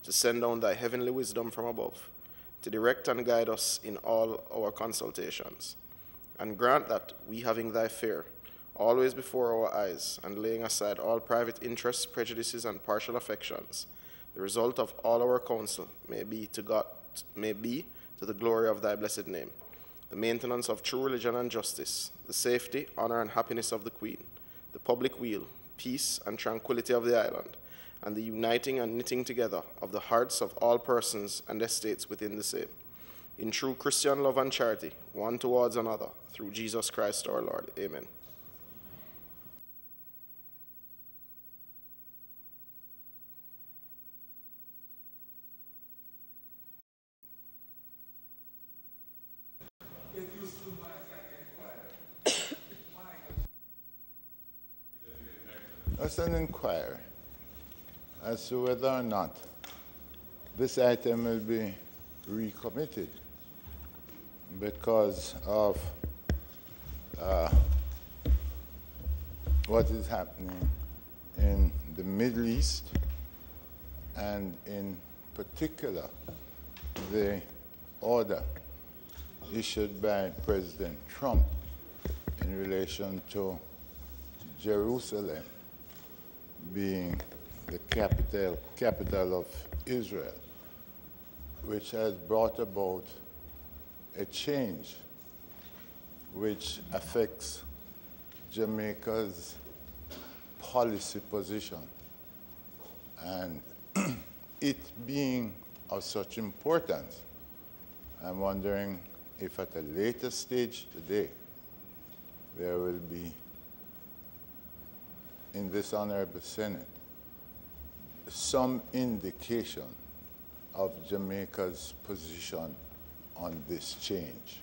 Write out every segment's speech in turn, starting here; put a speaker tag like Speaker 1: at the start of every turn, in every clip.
Speaker 1: to send down thy heavenly wisdom from above, to direct and guide us in all our consultations. And grant that we, having thy fear always before our eyes, and laying aside all private interests, prejudices, and partial affections, the result of all our counsel may be to the glory of thy blessed name, the maintenance of true religion and justice, the safety, honor, and happiness of the Queen, the public weal, peace, and tranquility of the island, and the uniting and knitting together of the hearts of all persons and estates within the same, in true Christian love and charity, one towards another, through Jesus Christ our Lord. Amen.
Speaker 2: That's an inquiry as to whether or not this item will be recommitted because of what is happening in the Middle East, and in particular the order issued by President Trump in relation to Jerusalem being the capital of Israel, which has brought about a change which affects Jamaica's policy position. And it being of such importance, I'm wondering if at a later stage today there will be, in this Honourable Senate, some indication of Jamaica's position on this change.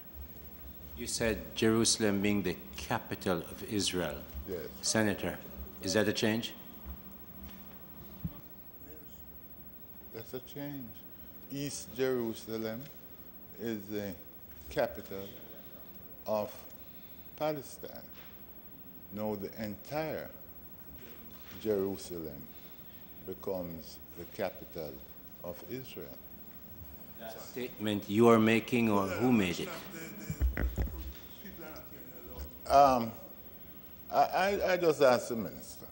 Speaker 3: You said Jerusalem being the capital of Israel.
Speaker 2: Yes.
Speaker 3: Senator, is that a change?
Speaker 2: That's a change. East Jerusalem is the capital of Palestine. Now the entire Jerusalem becomes the capital of Israel.
Speaker 3: That statement you are making, or who made it?
Speaker 2: I just asked the minister.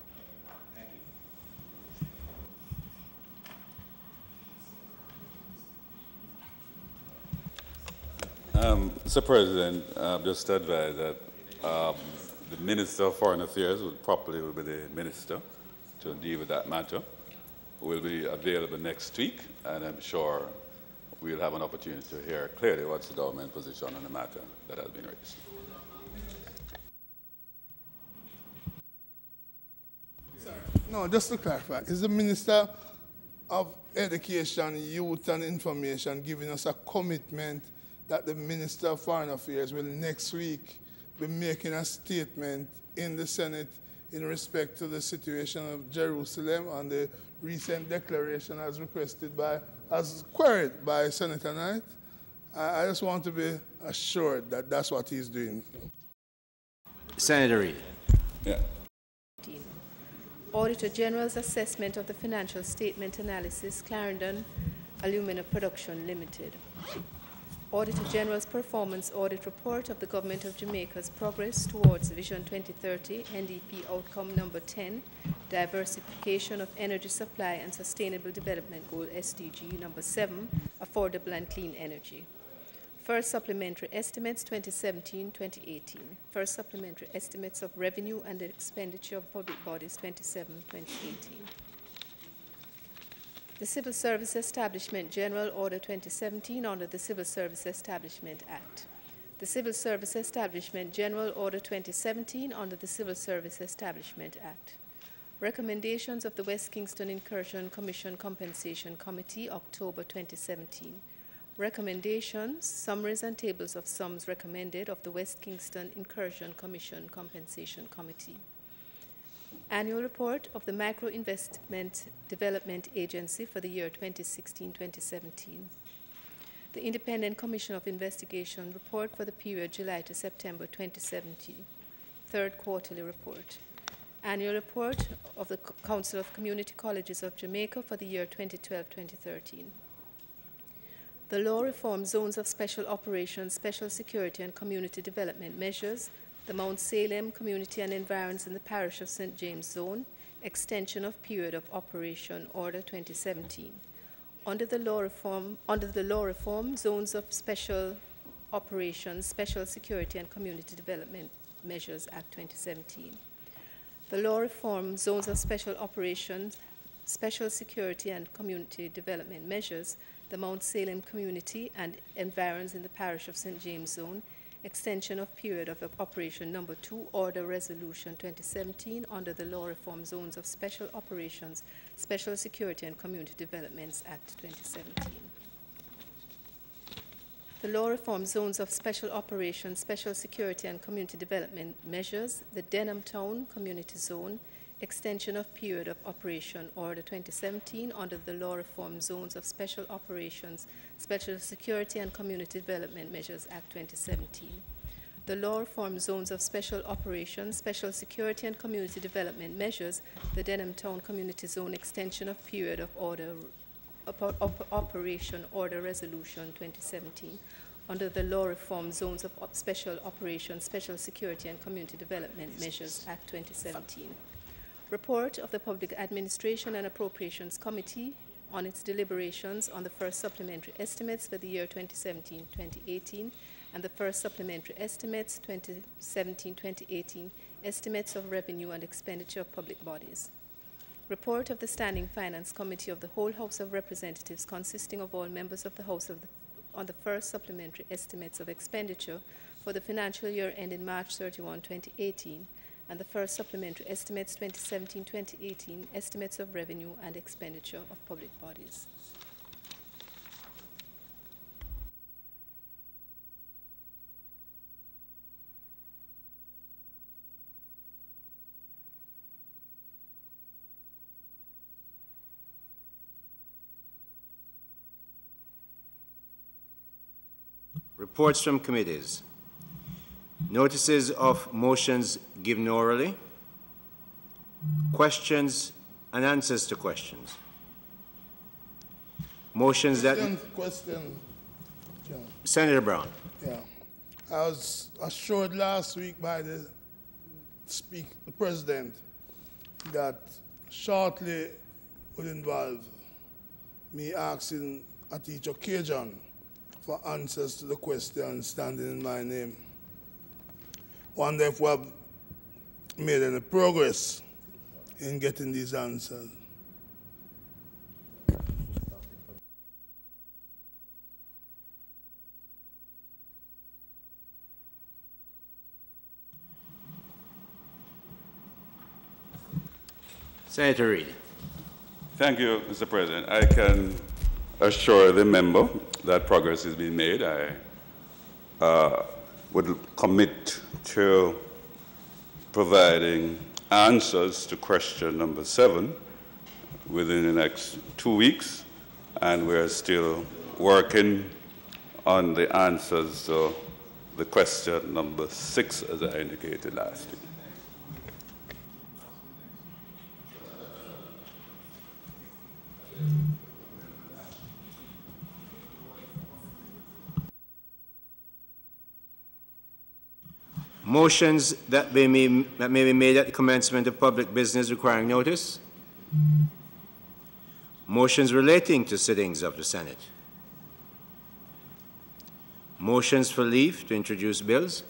Speaker 4: Mr. President, just to advise that the Minister of Foreign Affairs will be the minister to deal with that matter. Will be available next week, and I'm sure we'll have an opportunity to hear clearly what's the government position on the matter that has been raised.
Speaker 5: No, just to clarify, is the Minister of Education, Youth and Information giving us a commitment that the Minister of Foreign Affairs will next week be making a statement in the Senate in respect to the situation of Jerusalem and the recent declaration as queried by Senator Knight? I just want to be assured that that's what he's doing.
Speaker 3: Senator Reid.
Speaker 4: Yeah.
Speaker 6: Auditor General's assessment of the financial statement analysis, Clarendon Alumina Production Limited. Auditor General's performance audit report of the Government of Jamaica's progress towards Vision 2030 NDP outcome number 10, diversification of energy supply and sustainable development goal SDG number 7, affordable and clean energy. First supplementary estimates 2017-2018. First supplementary estimates of revenue and expenditure of public bodies 2017-2018. The Civil Service Establishment General Order 2017 under the Civil Service Establishment Act. The Civil Service Establishment General Order 2017 under the Civil Service Establishment Act. Recommendations of the West Kingston Incursion Commission Compensation Committee, October 2017. Recommendations, summaries and tables of sums recommended of the West Kingston Incursion Commission Compensation Committee. Annual report of the Micro Investment Development Agency for the year 2016-2017. The Independent Commission of Investigation report for the period July to September 2017. Third quarterly report. Annual Report of the Council of Community Colleges of Jamaica for the year 2012-2013. The law reform zones of special operations, special security and community development measures, the Mount Salem Community and Environs in the Parish of St. James Zone, extension of period of operation, Order 2017. Under the law reform zones of special operations, special security and community development measures, Act 2017. The law reform zones of special operations, special security and community development measures, the Mount Salem Community and Environs in the Parish of St. James Zone, extension of period of operation number 2, Order Resolution 2017 under the law reform zones of special operations, special security and community developments, Act 2017. The law reform zones of special operations, special security and community development measures, the Denham Town Community Zone, extension of period of operation, Order 2017 under the law reform zones of special operations, special security and community development measures, Act 2017. The law reform zones of special operations, special security and community development measures, the Denham Town Community Zone, extension of period of operation, Order Resolution 2017 under the law reform zones of special operations, special security and community development measures, Act 2017. Report of the Public Administration and Appropriations Committee on its deliberations on the first supplementary estimates for the year 2017-2018 and the first supplementary estimates 2017-2018 estimates of revenue and expenditure of public bodies. Report of the Standing Finance Committee of the whole House of Representatives consisting of all members of the House on the first supplementary estimates of expenditure for the financial year ending March 31, 2018 and the first supplementary estimates 2017-2018 estimates of revenue and expenditure of public bodies.
Speaker 3: Reports from committees. Notices of motions given orally. Questions and answers to questions. Motions
Speaker 5: Question. John.
Speaker 3: Senator Brown.
Speaker 5: Yeah. I was assured last week by the President that shortly would involve me asking at each occasion for answers to the questions standing in my name. Wonder if we have made any progress in getting these answers.
Speaker 3: Senator Reid.
Speaker 4: Thank you, Mr. President. I can assure the member that progress is being made. I would commit to providing answers to question number 7 within the next 2 weeks, and we're still working on the answers to the question number 6, as I indicated last week.
Speaker 3: Motions that may be made at the commencement of public business requiring notice. Motions relating to sittings of the Senate. Motions for leave to introduce bills.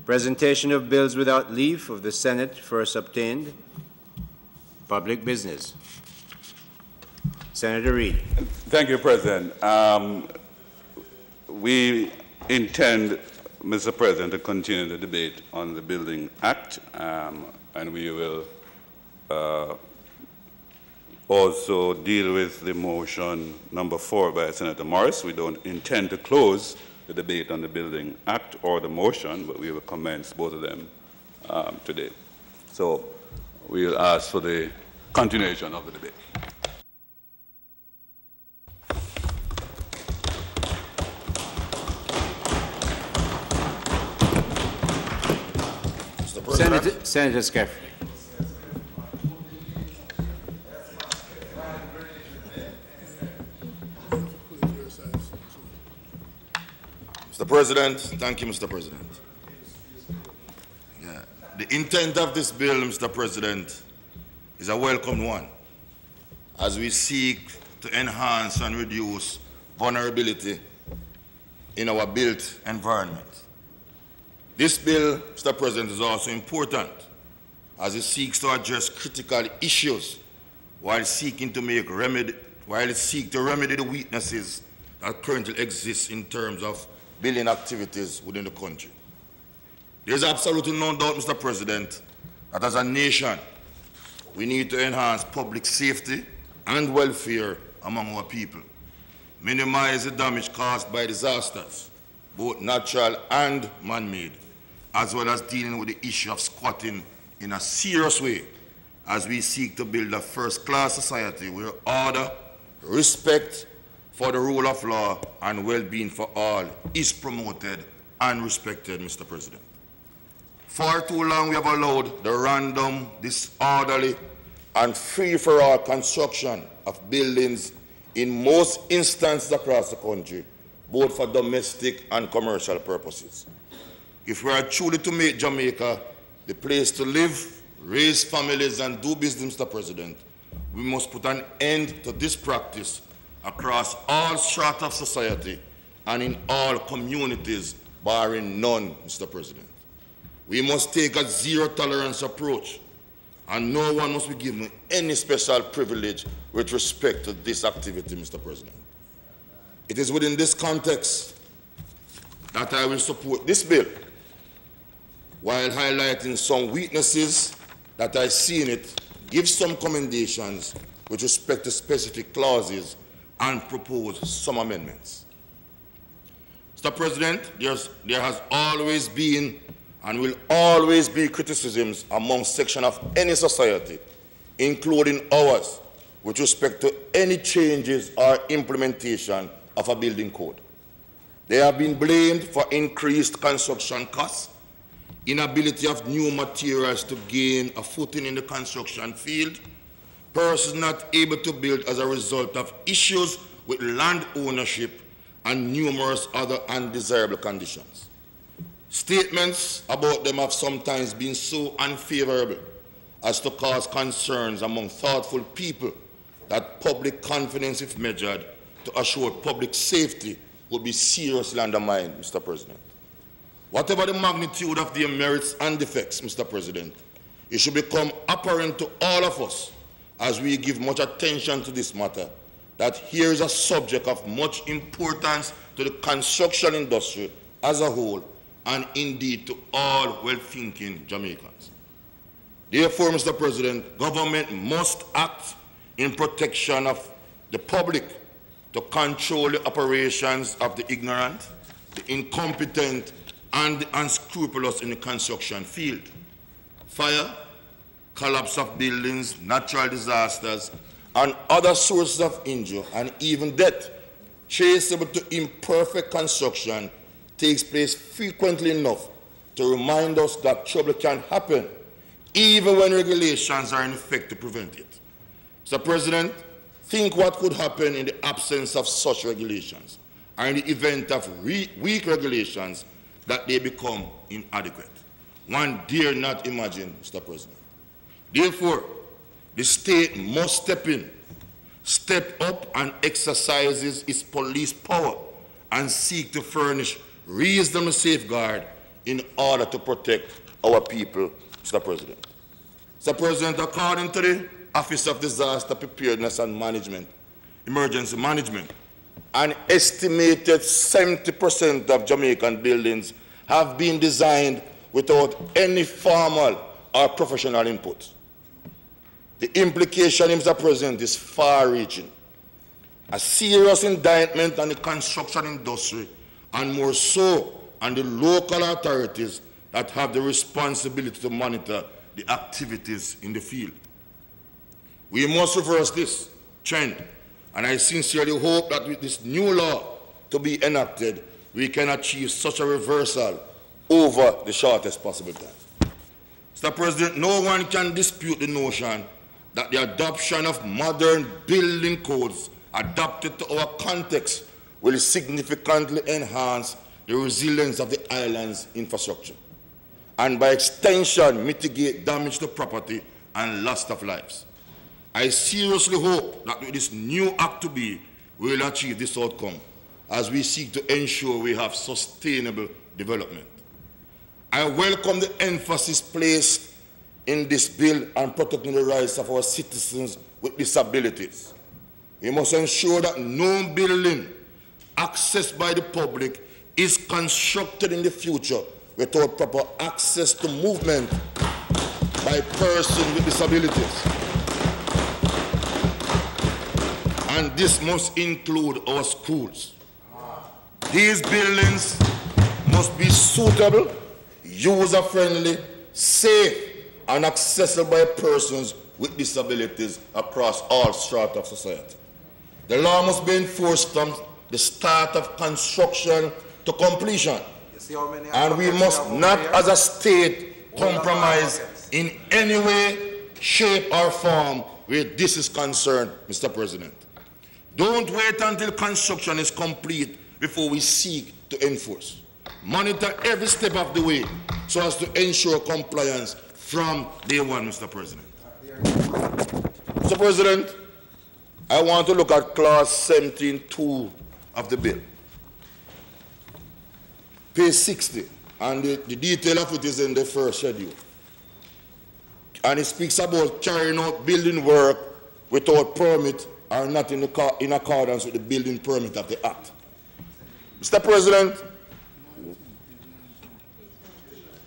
Speaker 3: Presentation of bills without leave of the Senate first obtained. Public business. Senator Reid.
Speaker 4: Thank you, President. We intend, Mr. President, to continue the debate on the Building Act, and we will also deal with the motion number 4 by Senator Morris. We don't intend to close the debate on the Building Act or the motion, but we will commence both of them today. So we will ask for the continuation of the debate.
Speaker 3: Senator Scaife.
Speaker 7: Mr. President, thank you, Mr. President. Yeah. The intent of this bill, Mr. President, is a welcome one, as we seek to enhance and reduce vulnerability in our built environment. This bill, Mr. President, is also important as it seeks to address critical issues while seeking to remedy the weaknesses that currently exist in terms of building activities within the country. There is absolutely no doubt, Mr. President, that as a nation, we need to enhance public safety and welfare among our people, minimize the damage caused by disasters, both natural and man-made, as well as dealing with the issue of squatting in a serious way as we seek to build a first-class society where order, respect for the rule of law, and well-being for all is promoted and respected, Mr. President. For too long, we have allowed the random, disorderly, and free-for-all construction of buildings in most instances across the country, both for domestic and commercial purposes. If we are truly to make Jamaica the place to live, raise families, and do business, Mr. President, we must put an end to this practice across all strata of society and in all communities, barring none, Mr. President. We must take a zero-tolerance approach, and no one must be given any special privilege with respect to this activity, Mr. President. It is within this context that I will support this bill, while highlighting some weaknesses that I see in it, give some commendations with respect to specific clauses, and propose some amendments. Mr. President, there has always been and will always be criticisms among sections of any society, including ours, with respect to any changes or implementation of a building code. They have been blamed for increased construction costs, inability of new materials to gain a footing in the construction field, persons not able to build as a result of issues with land ownership, and numerous other undesirable conditions. Statements about them have sometimes been so unfavorable as to cause concerns among thoughtful people that public confidence, if measured to assure public safety, would be seriously undermined, Mr. President. Whatever the magnitude of their merits and defects, Mr. President, it should become apparent to all of us as we give much attention to this matter, that here is a subject of much importance to the construction industry as a whole, and indeed to all well-thinking Jamaicans. Therefore, Mr. President, government must act in protection of the public to control the operations of the ignorant, the incompetent, and the unscrupulous in the construction field. Fire, collapse of buildings, natural disasters, and other sources of injury and even death traceable to imperfect construction takes place frequently enough to remind us that trouble can happen even when regulations are in effect to prevent it. Mr. President, think what could happen in the absence of such regulations, or in the event of weak regulations, that they become inadequate. One dare not imagine, Mr. President. Therefore, the state must step up and exercises its police power and seek to furnish reasonable safeguard in order to protect our people, Mr. President. Mr. President, according to the Office of Disaster Preparedness and Management, Emergency Management, an estimated 70% of Jamaican buildings have been designed without any formal or professional input. The implication, Mr. President, is far-reaching. A serious indictment on the construction industry, and more so on the local authorities that have the responsibility to monitor the activities in the field. We must reverse this trend, and I sincerely hope that with this new law to be enacted, we can achieve such a reversal over the shortest possible time. Mr. President, no one can dispute the notion that the adoption of modern building codes adapted to our context will significantly enhance the resilience of the island's infrastructure, and by extension mitigate damage to property and loss of lives. I seriously hope that with this new Act to Be, we will achieve this outcome as we seek to ensure we have sustainable development. I welcome the emphasis placed in this bill on protecting the rights of our citizens with disabilities. We must ensure that no building accessed by the public is constructed in the future without proper access to movement by persons with disabilities. And this must include our schools. These buildings must be suitable, user-friendly, safe, and accessible by persons with disabilities across all strata of society. The law must be enforced from the start of construction to completion. And we must not, as a state, compromise in any way, shape, or form where this is concerned, Mr. President. Don't wait until construction is complete before we seek to enforce. Monitor every step of the way so as to ensure compliance from day one, Mr. President. Mr. President, I want to look at clause 17.2 of the bill. Page 60, and the detail of it is in the first schedule. And it speaks about carrying out building work without permit or not in accordance with the building permit of the Act. Mr. President,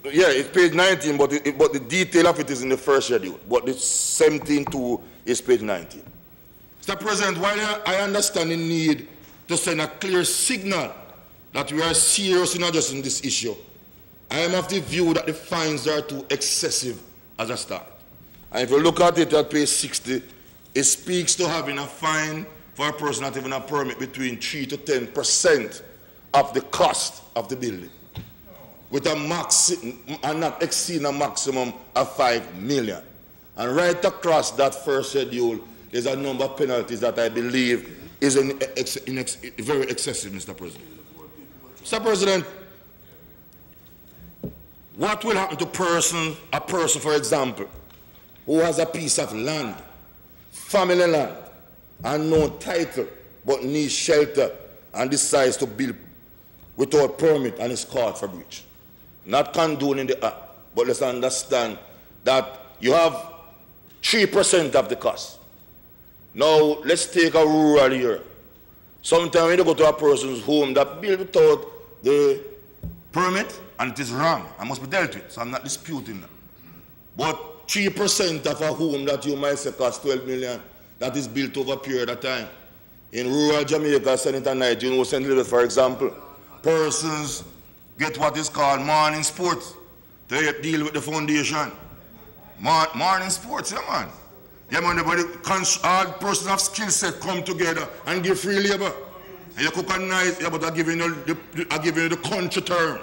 Speaker 7: yeah, it's page 19, but the detail of it is in the first schedule. But the 17.2 is page 19. Mr. President, while I understand the need to send a clear signal that we are serious in addressing this issue, I am of the view that the fines are too excessive as a start. And if you look at it at page 60, it speaks to having a fine for a person not having a permit between 3 to 10% of the cost of the building, with a maximum and not exceeding a maximum of 5 million. And right across that first schedule, there's a number of penalties that I believe is very excessive, Mr. President. Mr. President, what will happen to a person, for example, who has a piece of land, family land, and no title, but needs shelter and decides to build without permit and is caught for breach? Not condoning the act, but let's understand that you have 3% of the cost. Now, let's take a rural here. Sometimes when you go to a person's home that built without the permit, and it is wrong, and must be dealt with, so I'm not disputing that. But 3% of a home that you might say costs 12 million, that is built over a period of time. In rural Jamaica, Senator Nigel, St. Louis, for example, persons get what is called morning sports to deal with the foundation. Morning sports, yeah, man. Yeah, man, all persons of skill set come together and give free labor. And you cook a nice, yeah, but I'm giving you the country term.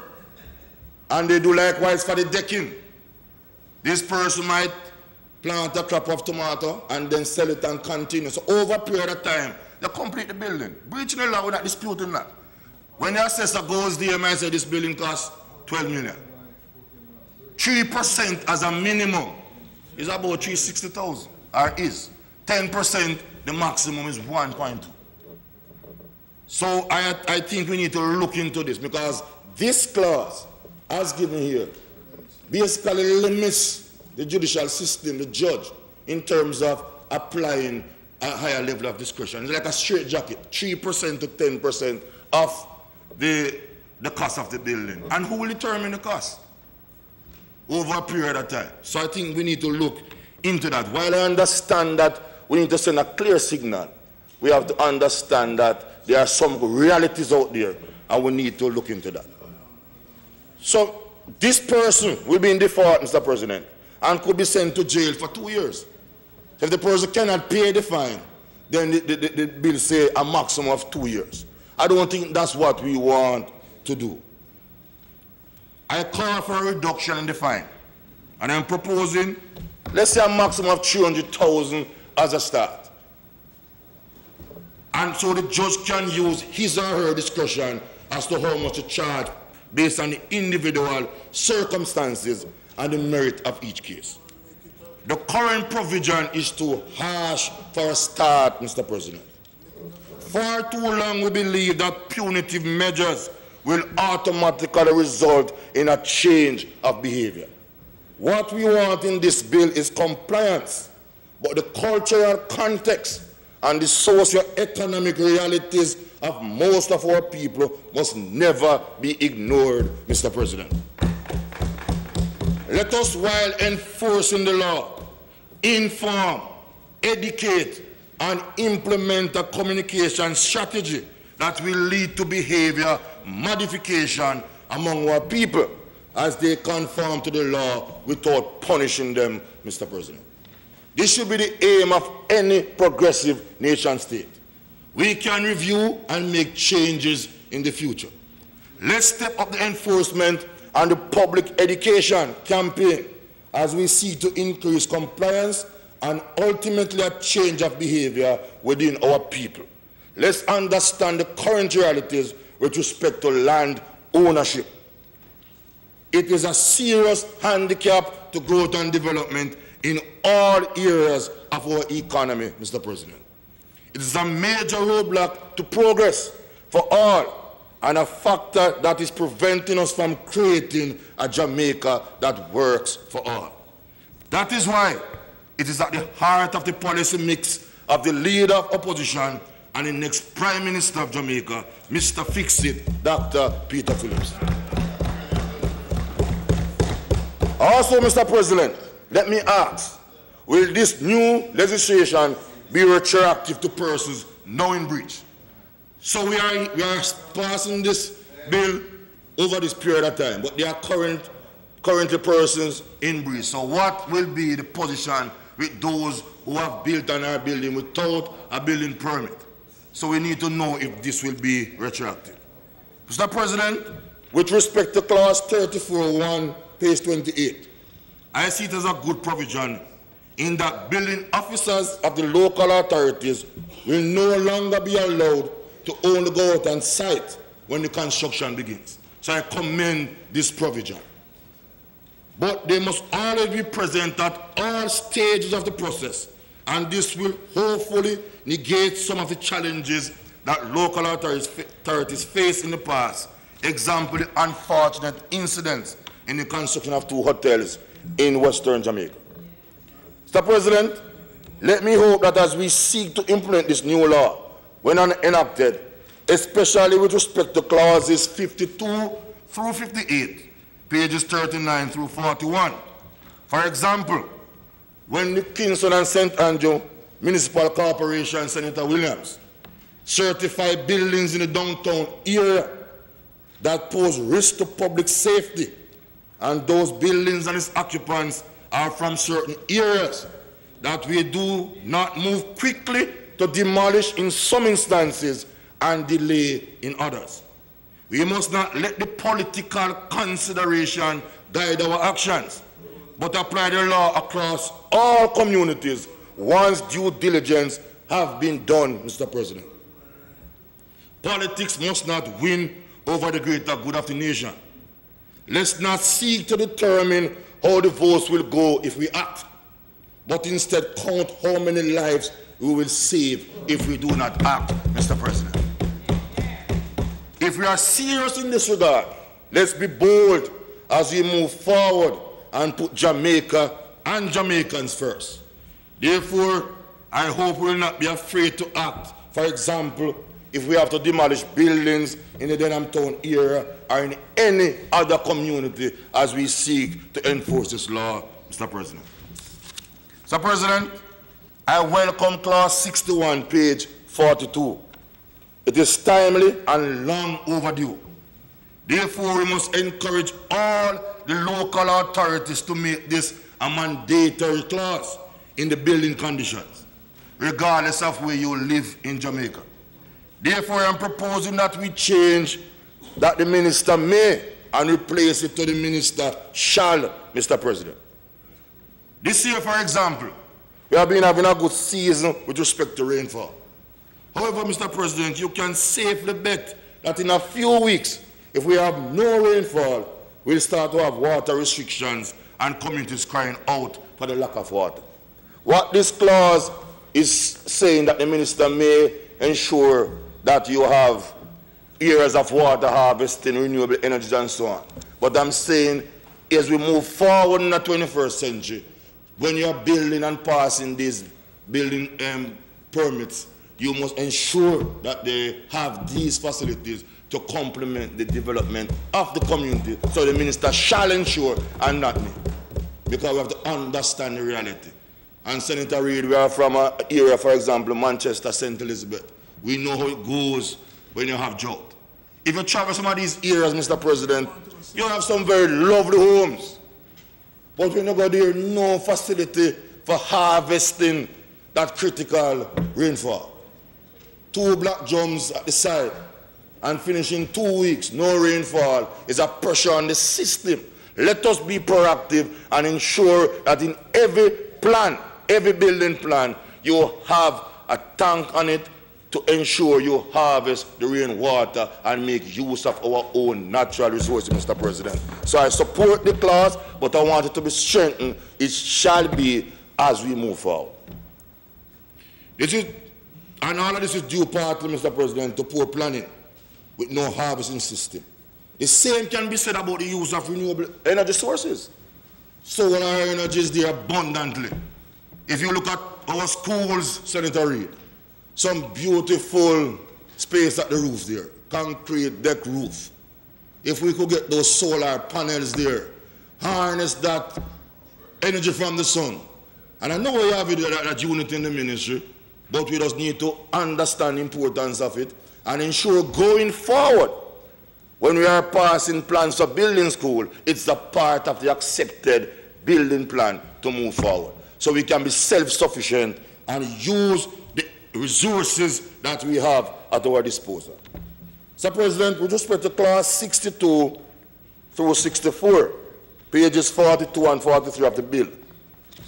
Speaker 7: And they do likewise for the decking. This person might plant a crop of tomato and then sell it and continue. So over a period of time, they complete the building. Breaching the law, we're not disputing that. When the assessor goes there, might say this building costs 12 million. 3% as a minimum is about 360,000, or is. 10%, the maximum is 1.2. So I think we need to look into this, because this clause, as given here, basically limits the judicial system, the judge, in terms of applying a higher level of discretion. It's like a straitjacket, 3% to 10% of the cost of the building. And who will determine the cost? Over a period of time. So I think we need to look into that. While I understand that we need to send a clear signal, we have to understand that there are some realities out there, and we need to look into that. So this person will be in default, Mr. President, and could be sent to jail for 2 years. If the person cannot pay the fine, then the bill say a maximum of 2 years. I don't think that's what we want to do. I call for a reduction in the fine. And I'm proposing, let's say a maximum of 300,000 as a start. And so the judge can use his or her discretion as to how much to charge based on the individual circumstances and the merit of each case. The current provision is too harsh for a start, Mr. President. For too long we believe that punitive measures will automatically result in a change of behavior. What we want in this bill is compliance, but the cultural context and the socio-economic realities of most of our people must never be ignored, Mr. President. Let us, while enforcing the law, inform, educate, and implement a communication strategy that will lead to behavior modification among our people as they conform to the law without punishing them, Mr. President. This should be the aim of any progressive nation state. We can review and make changes in the future. Let's step up the enforcement and the public education campaign as we seek to increase compliance and ultimately a change of behavior within our people. Let's understand the current realities with respect to land ownership. It is a serious handicap to growth and development in all areas of our economy, Mr. President. It is a major roadblock to progress for all and a factor that is preventing us from creating a Jamaica that works for all. That is why it is at the heart of the policy mix of the leader of opposition and the next Prime Minister of Jamaica, Mr. Fix-It, Dr. Peter Phillips. Also, Mr. President, let me ask, will this new legislation be retroactive to persons now in breach? So we are passing this bill over this period of time, but there are currently persons in breach. So what will be the position with those who have built and are building without a building permit? So we need to know if this will be retroactive. Mr. President, with respect to clause 34.1, page 28, I see it as a good provision in that building officers of the local authorities will no longer be allowed to only go out on site when the construction begins. So I commend this provision. But they must always be present at all stages of the process, and this will hopefully negate some of the challenges that local authorities faced in the past. Example, the unfortunate incidents in the construction of 2 hotels in Western Jamaica. Mr. President, let me hope that as we seek to implement this new law, when enacted, especially with respect to clauses 52 through 58, pages 39 through 41. For example, when the Kingston and St. Andrew Municipal Corporation, Senator Williams, certify buildings in the downtown area that pose risk to public safety, and those buildings and its occupants are from certain areas, that we do not move quickly to demolish in some instances and delay in others. We must not let the political consideration guide our actions, but apply the law across all communities once due diligence have been done, Mr. President. Politics must not win over the greater good of the nation. Let's not seek to determine how the votes will go if we act, but instead count how many lives we will save if we do not act, Mr. President. If we are serious in this regard, let's be bold as we move forward and put Jamaica and Jamaicans first. Therefore, I hope we will not be afraid to act. For example, if we have to demolish buildings in the Denham Town area or in any other community as we seek to enforce this law, Mr. President. Mr. President, I welcome clause 61, page 42. It is timely and long overdue. Therefore, we must encourage all the local authorities to make this a mandatory clause in the building conditions, regardless of where you live in Jamaica. Therefore, I am proposing that we change that the minister may and replace it to the minister shall, Mr. President. This year, for example, we have been having a good season with respect to rainfall. However, Mr. President, you can safely bet that in a few weeks, if we have no rainfall, we'll start to have water restrictions and communities crying out for the lack of water. What this clause is saying that the minister may ensure that you have areas of water harvesting, renewable energies and so on. But I'm saying as we move forward in the 21st century, when you're building and passing these building permits, you must ensure that they have these facilities to complement the development of the community. So the minister shall ensure and not me. Because we have to understand the reality. And Senator Reid, we are from an area, for example, Manchester, St. Elizabeth. We know how it goes when you have drought. If you travel some of these areas, Mr. President, you have some very lovely homes. But when you go there, no facility for harvesting that critical rainfall. 2 black drums at the side, and finishing 2 weeks, no rainfall, is a pressure on the system. Let us be proactive and ensure that in every plan, every building plan, you have a tank on it to ensure you harvest the rainwater and make use of our own natural resources, Mr. President. So I support the clause, but I want it to be strengthened. It shall be as we move forward. And all of this is due partly, Mr. President, to poor planning with no harvesting system. The same can be said about the use of renewable energy sources. Solar energy is there abundantly. If you look at our schools, Senator Reid, some beautiful space at the roof there, concrete deck roof. If we could get those solar panels there, harness that energy from the sun. And I know we have that unit in the ministry, but we just need to understand the importance of it and ensure going forward, when we are passing plans for building school, it's a part of the accepted building plan to move forward. So we can be self-sufficient and use the resources that we have at our disposal. Mr. President, with respect to clause 62 through 64, pages 42 and 43 of the bill,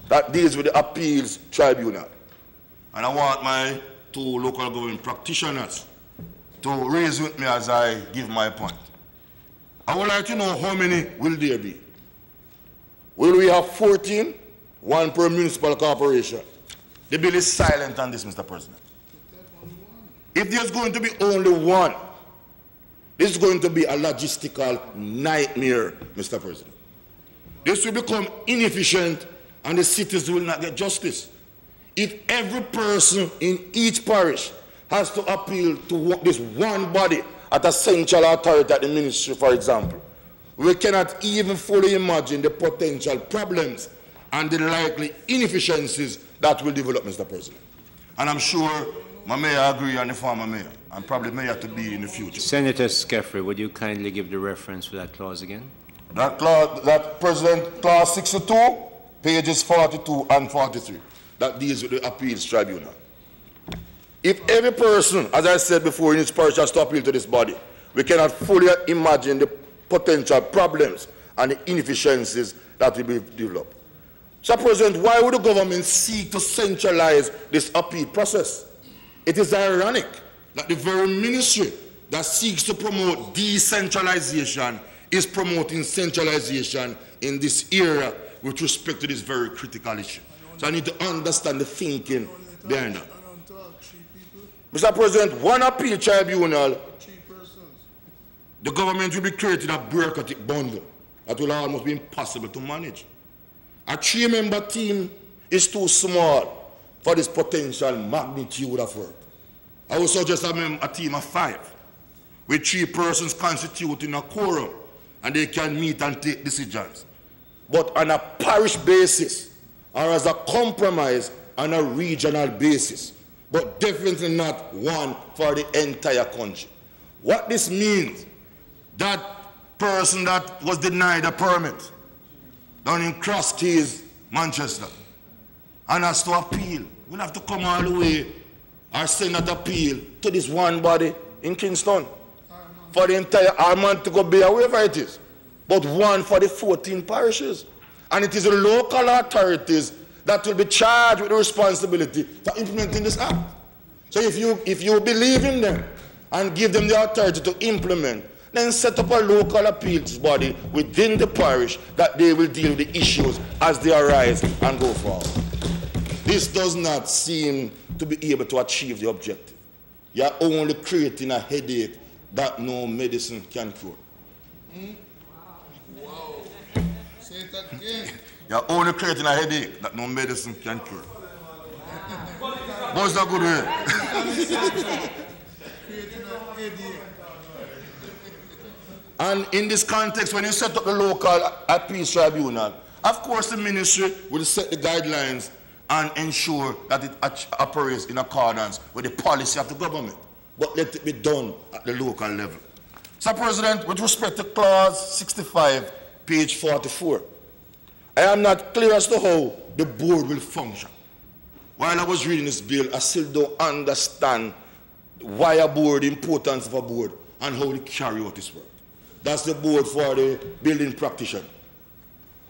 Speaker 7: that deals with the appeals tribunal. And I want my 2 local government practitioners to raise with me as I give my point. I would like to know how many will there be. Will we have 14? 1 per municipal corporation. The bill is silent on this, Mr. President. If there's going to be only 1, this is going to be a logistical nightmare, Mr. President. This will become inefficient and the cities will not get justice. If every person in each parish has to appeal to this one body at a central authority at the ministry, for example, we cannot even fully imagine the potential problems and the likely inefficiencies that will develop, Mr. President. And I'm sure my mayor agree and the former mayor, and probably mayor to be in the future.
Speaker 3: Senator Skeffrey, would you kindly give the reference for that clause again?
Speaker 7: That clause, that President, clause 62, pages 42 and 43, that deals with the appeals tribunal. If every person, as I said before, in its parish has to appeal to this body, we cannot fully imagine the potential problems and the inefficiencies that will be developed. So, President, why would the government seek to centralize this appeal process? It is ironic that the very ministry that seeks to promote decentralization is promoting centralization in this area with respect to this very critical issue. So I need to understand the thinking behind that. Mr. President, 1 appeal tribunal, the government will be creating a bureaucratic bundle that will almost be impossible to manage. A 3-member team is too small for this potential magnitude of work. I would suggest a team of 5, with 3 persons constituting a quorum, and they can meet and take decisions. But on a parish basis, or as a compromise on a regional basis, but definitely not one for the entire country. What this means, that person that was denied a permit down in Cross Keys, Manchester, and has to appeal, will have to come all the way or send that appeal to this one body in Kingston for the entire Armand to go be wherever it is, but one for the 14 parishes. And it is the local authorities that will be charged with the responsibility for implementing this act. So if you believe in them and give them the authority to implement, then set up a local appeals body within the parish that they will deal with the issues as they arise and go forward. This does not seem to be able to achieve the objective. You're only creating a headache that no medicine can cure.
Speaker 5: Wow. Say it again.
Speaker 7: You're only creating a headache that no medicine can cure. What's that good way?
Speaker 5: Creating a headache.
Speaker 7: And in this context, when you set up the local appeals tribunal, of course the ministry will set the guidelines and ensure that it operates in accordance with the policy of the government. But let it be done at the local level. Mr. President, with respect to clause 65, page 44, I am not clear as to how the board will function. While I was reading this bill, I still don't understand why a board, the importance of a board, and how they carry out this work. That's the board for the building practitioner.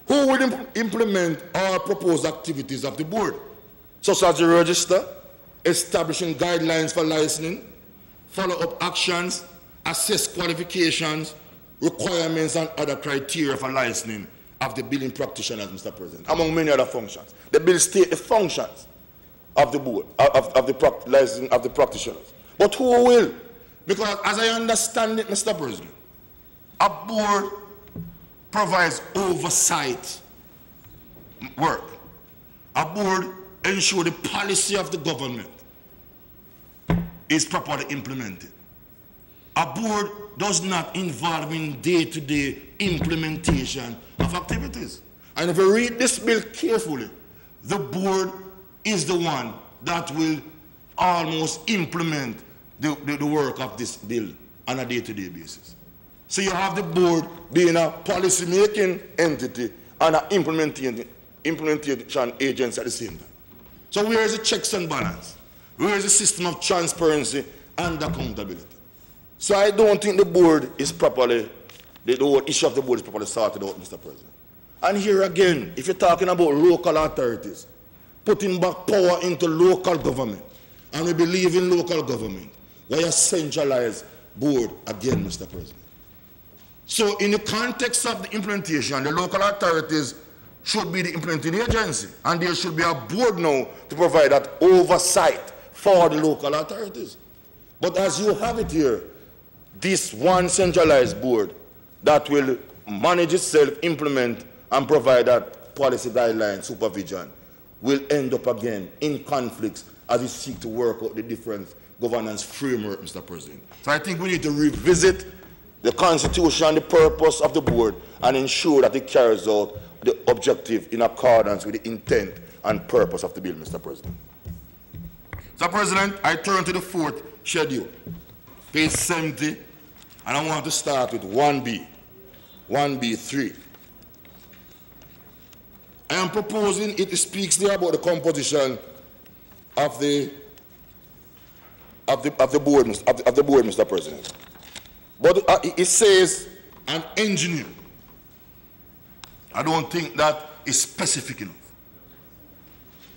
Speaker 7: Who will implement or propose activities of the board, such as the register, establishing guidelines for licensing, follow-up actions, assess qualifications, requirements, and other criteria for licensing of the building practitioners, Mr. President, among many other functions. The bill states the functions of the board, of the licensing of the practitioners. But who will? Because as I understand it, Mr. President, a board provides oversight work. A board ensures the policy of the government is properly implemented. A board does not involve in day-to-day implementation of activities. And if you read this bill carefully, the board is the one that will almost implement the work of this bill on a day-to-day basis. So you have the board being a policy-making entity and an implementation agency at the same time. So where is the checks and balance? Where is the system of transparency and accountability? So I don't think the board is properly, the whole issue of the board is properly sorted out, Mr. President. And here again, if you're talking about local authorities, putting back power into local government, and we believe in local government, why a centralized board again, Mr. President? So in the context of the implementation, the local authorities should be the implementing agency, and there should be a board now to provide that oversight for the local authorities. But as you have it here, this one centralized board that will manage itself, implement, and provide that policy guideline supervision will end up again in conflicts as we seek to work out the different governance framework, Mr. President. So I think we need to revisit the constitution and the purpose of the board and ensure that it carries out the objective in accordance with the intent and purpose of the bill, Mr. President. Mr. President, I turn to the fourth schedule, page 70, and I want to start with 1B, 1B3. I am proposing, it speaks there about the composition of the board, Mr. President. But it says an engineer. I don't think that is specific enough.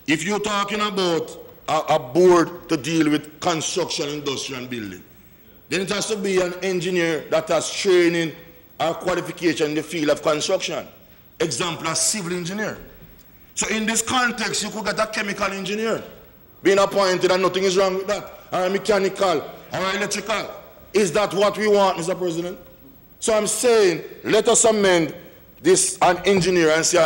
Speaker 7: If you're talking about a board to deal with construction, industry, and building, then it has to be an engineer that has training or qualification in the field of construction. Example, a civil engineer. So in this context, you could get a chemical engineer being appointed, and nothing is wrong with that, or a mechanical, or electrical. Is that what we want, Mr. President? So I'm saying, let us amend this an engineer and say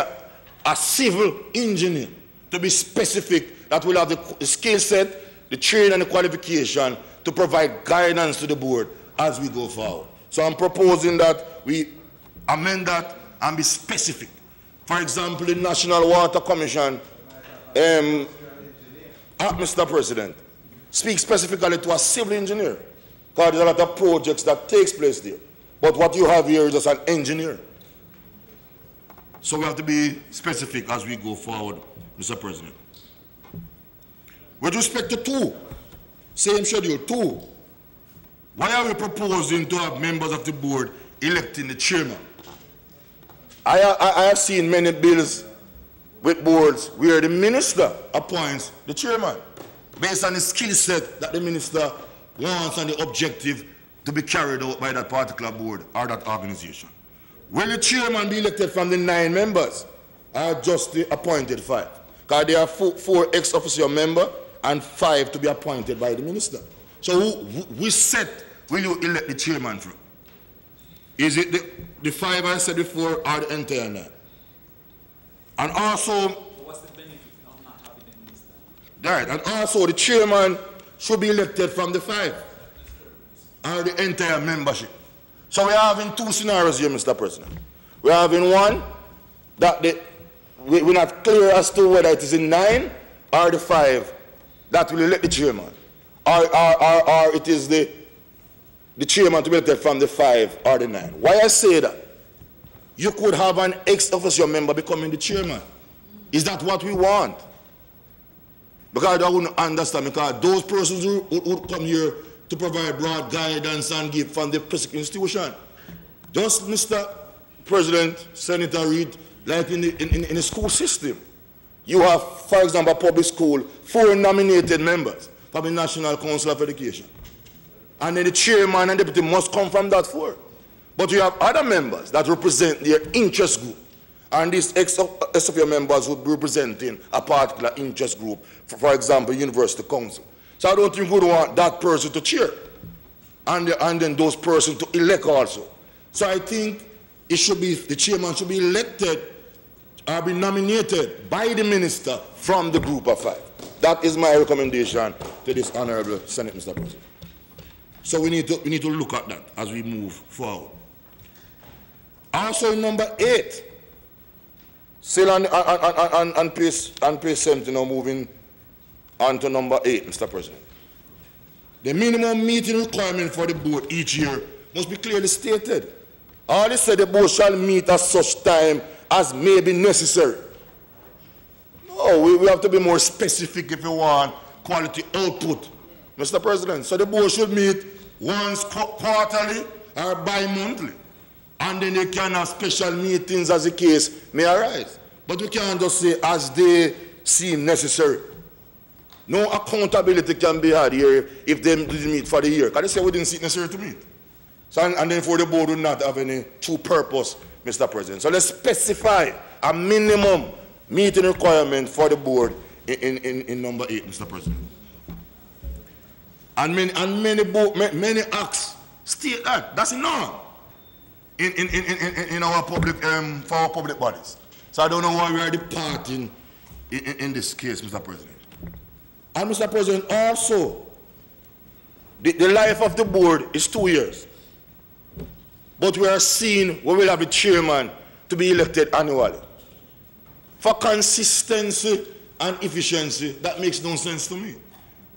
Speaker 7: a civil engineer to be specific, that will have the skill set, the training, and the qualification to provide guidance to the board as we go forward. So I'm proposing that we amend that and be specific. For example, the National Water Commission, Mr. President, speaks specifically to a civil engineer, because there's a lot of projects that takes place there. But what you have here is just an engineer. So we have to be specific as we go forward, Mr. President. With respect to 2, same schedule, 2, why are we proposing to have members of the board electing the chairman? I have seen many bills with boards where the minister appoints the chairman based on the skill set that the minister wants and the objective to be carried out by that particular board or that organization. Will the chairman be elected from the 9 members or just the appointed 5? Because there are 4 ex-officio members and 5 to be appointed by the minister. So which set will you elect the chairman from? Is it the 5 I said before or the entire 9? And also, what's the benefit of not having a minister? Right, and also the chairman should be elected from the 5 or the entire membership. So we're having 2 scenarios here, Mr. President. We're having one that we're not clear as to whether it is in 9 or the 5 that will elect the chairman, or it is the chairman to be elected from the 5 or the 9. Why I say that? You could have an ex-officio member becoming the chairman. Is that what we want? Because I wouldn't understand, because those persons who would come here to provide broad guidance and give from the prescribed institution. Just, Mr. President, Senator Reid, like in the school system, you have, for example, public school, 4 nominated members from the National Council of Education. And then the chairman and deputy must come from that 4. But you have other members that represent their interest group. And these ex-officio members would be representing a particular interest group, for example, University Council. So I don't think we would want that person to chair, and then those persons to elect also. So I think it should be, the chairman should be elected or be nominated by the minister from the group of 5. That is my recommendation to this Honourable Senate, Mr. President. So we need to look at that as we move forward. Also in number 8, still on page 70, now moving on to number 8, Mr. President. The minimum meeting requirement for the board each year must be clearly stated. All it said, the board shall meet at such time as may be necessary. No, we have to be more specific if we want quality output, Mr. President. So the board should meet once quarterly or bi-monthly. And then they can have special meetings as the case may arise. But we can't just say as they seem necessary. No accountability can be had here if they didn't meet for the year. Because they say we didn't see it necessary to meet. So, and then for the board will not have any true purpose, Mr. President. So let's specify a minimum meeting requirement for the board in number 8, Mr. President. And many acts state that. That's enough in our public, for our public bodies. So I don't know why we are departing in this case, Mr. President. And Mr. President, also, the life of the board is 2 years. But we are seeing we will have a chairman to be elected annually. For consistency and efficiency, that makes no sense to me.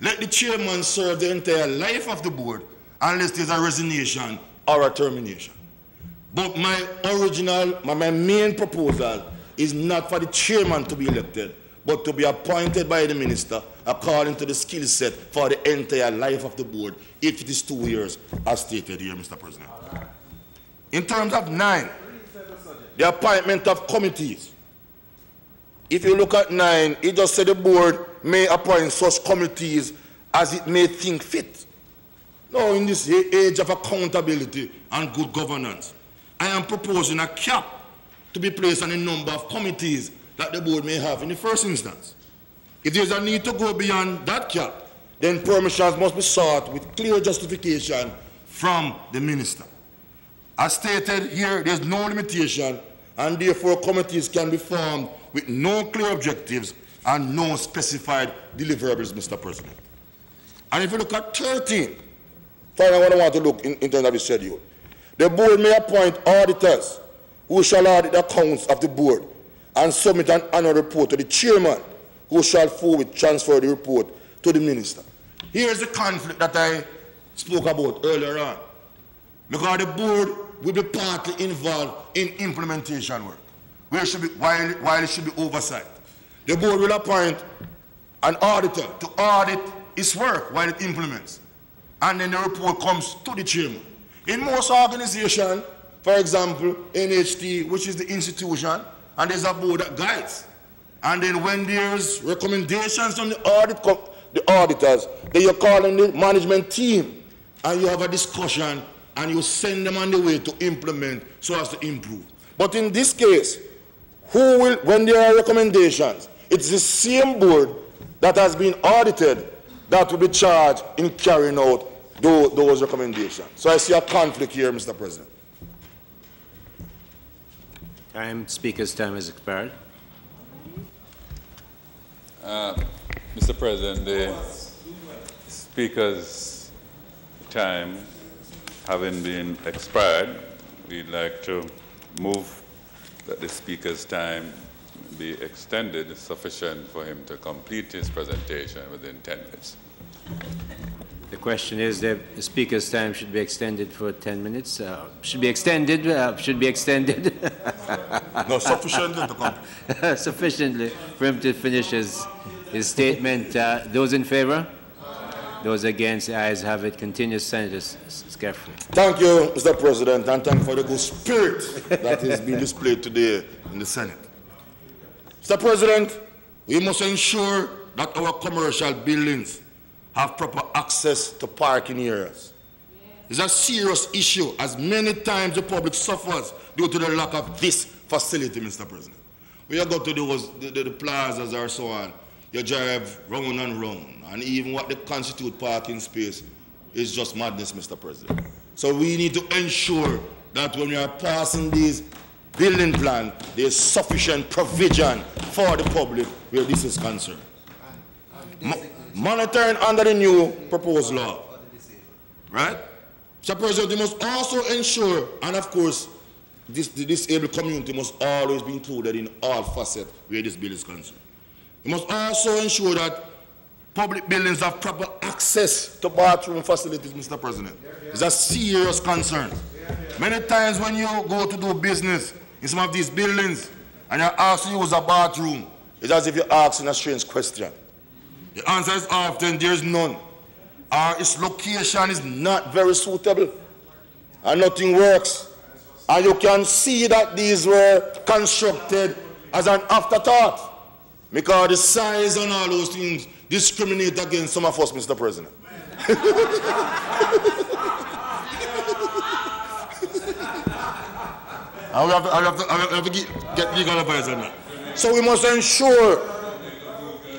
Speaker 7: Let the chairman serve the entire life of the board unless there's a resignation or a termination. But my main proposal is not for the chairman to be elected, but to be appointed by the minister according to the skill set for the entire life of the board, if it is 2 years, as stated here, Mr. President. In terms of 9, the appointment of committees. If you look at 9, it just said the board may appoint such committees as it may think fit. No, in this age of accountability and good governance, I am proposing a cap to be placed on the number of committees that the board may have in the first instance. If there is a need to go beyond that cap, then permissions must be sought with clear justification from the minister. As stated here, there is no limitation, and therefore committees can be formed with no clear objectives and no specified deliverables, Mr. President. And if you look at 13, finally what I want to look in terms of the schedule, the board may appoint auditors who shall audit the accounts of the board and submit an annual report to the chairman, who shall forthwith transfer the report to the minister. Here's the conflict that I spoke about earlier on. Because the board will be partly involved in implementation work, while it should be oversight. The board will appoint an auditor to audit its work while it implements. And then the report comes to the chairman. In most organizations, For example, NHT, which is the institution, and there's a board that guides. And then when there's recommendations from the auditors, then you call in the management team, and you have a discussion, and you send them on the way to implement so as to improve. But in this case, who will, when there are recommendations, it's the same board that has been audited that will be charged in carrying out those recommendations. So I see a conflict here, Mr. President.
Speaker 3: Speaker's time has expired.
Speaker 4: Mr. President, the Speaker's time having been expired, we'd like to move that the Speaker's time be extended sufficient for him to complete his presentation within 10 minutes.
Speaker 3: The question is that the Speaker's time should be extended for 10 minutes. Should be extended.
Speaker 7: No, sufficiently to complete.
Speaker 3: Sufficiently for him to finish his statement. Those in favor? Those against? The ayes have it. Continue, Senator Scaffery.
Speaker 7: Thank you, Mr. President, and thank you for the good spirit that is being displayed today in the Senate. Mr. President, we must ensure that our commercial buildings have proper access to parking areas. It's a serious issue, as many times the public suffers due to the lack of this facility, Mr. President. We go to the plazas or so on, you drive round and round, and even what they constitute parking space is just madness, Mr. President. So we need to ensure that when we are passing these building plans, there is sufficient provision for the public where this is concerned. Monitoring under the new proposed law, right? Mr. President, we must also ensure, and of course, the disabled community must always be included in all facets where this bill is concerned. We must also ensure that public buildings have proper access to bathroom facilities, Mr. President. It's a serious concern. Many times when you go to do business in some of these buildings and you're asked to use a bathroom, it's as if you're asking a strange question. The answer is often there is none, or its location is not very suitable, and nothing works. And you can see that these were constructed as an afterthought, because the size and all those things discriminate against some of us, Mr. President. I have to get legal advice on that. So we must ensure,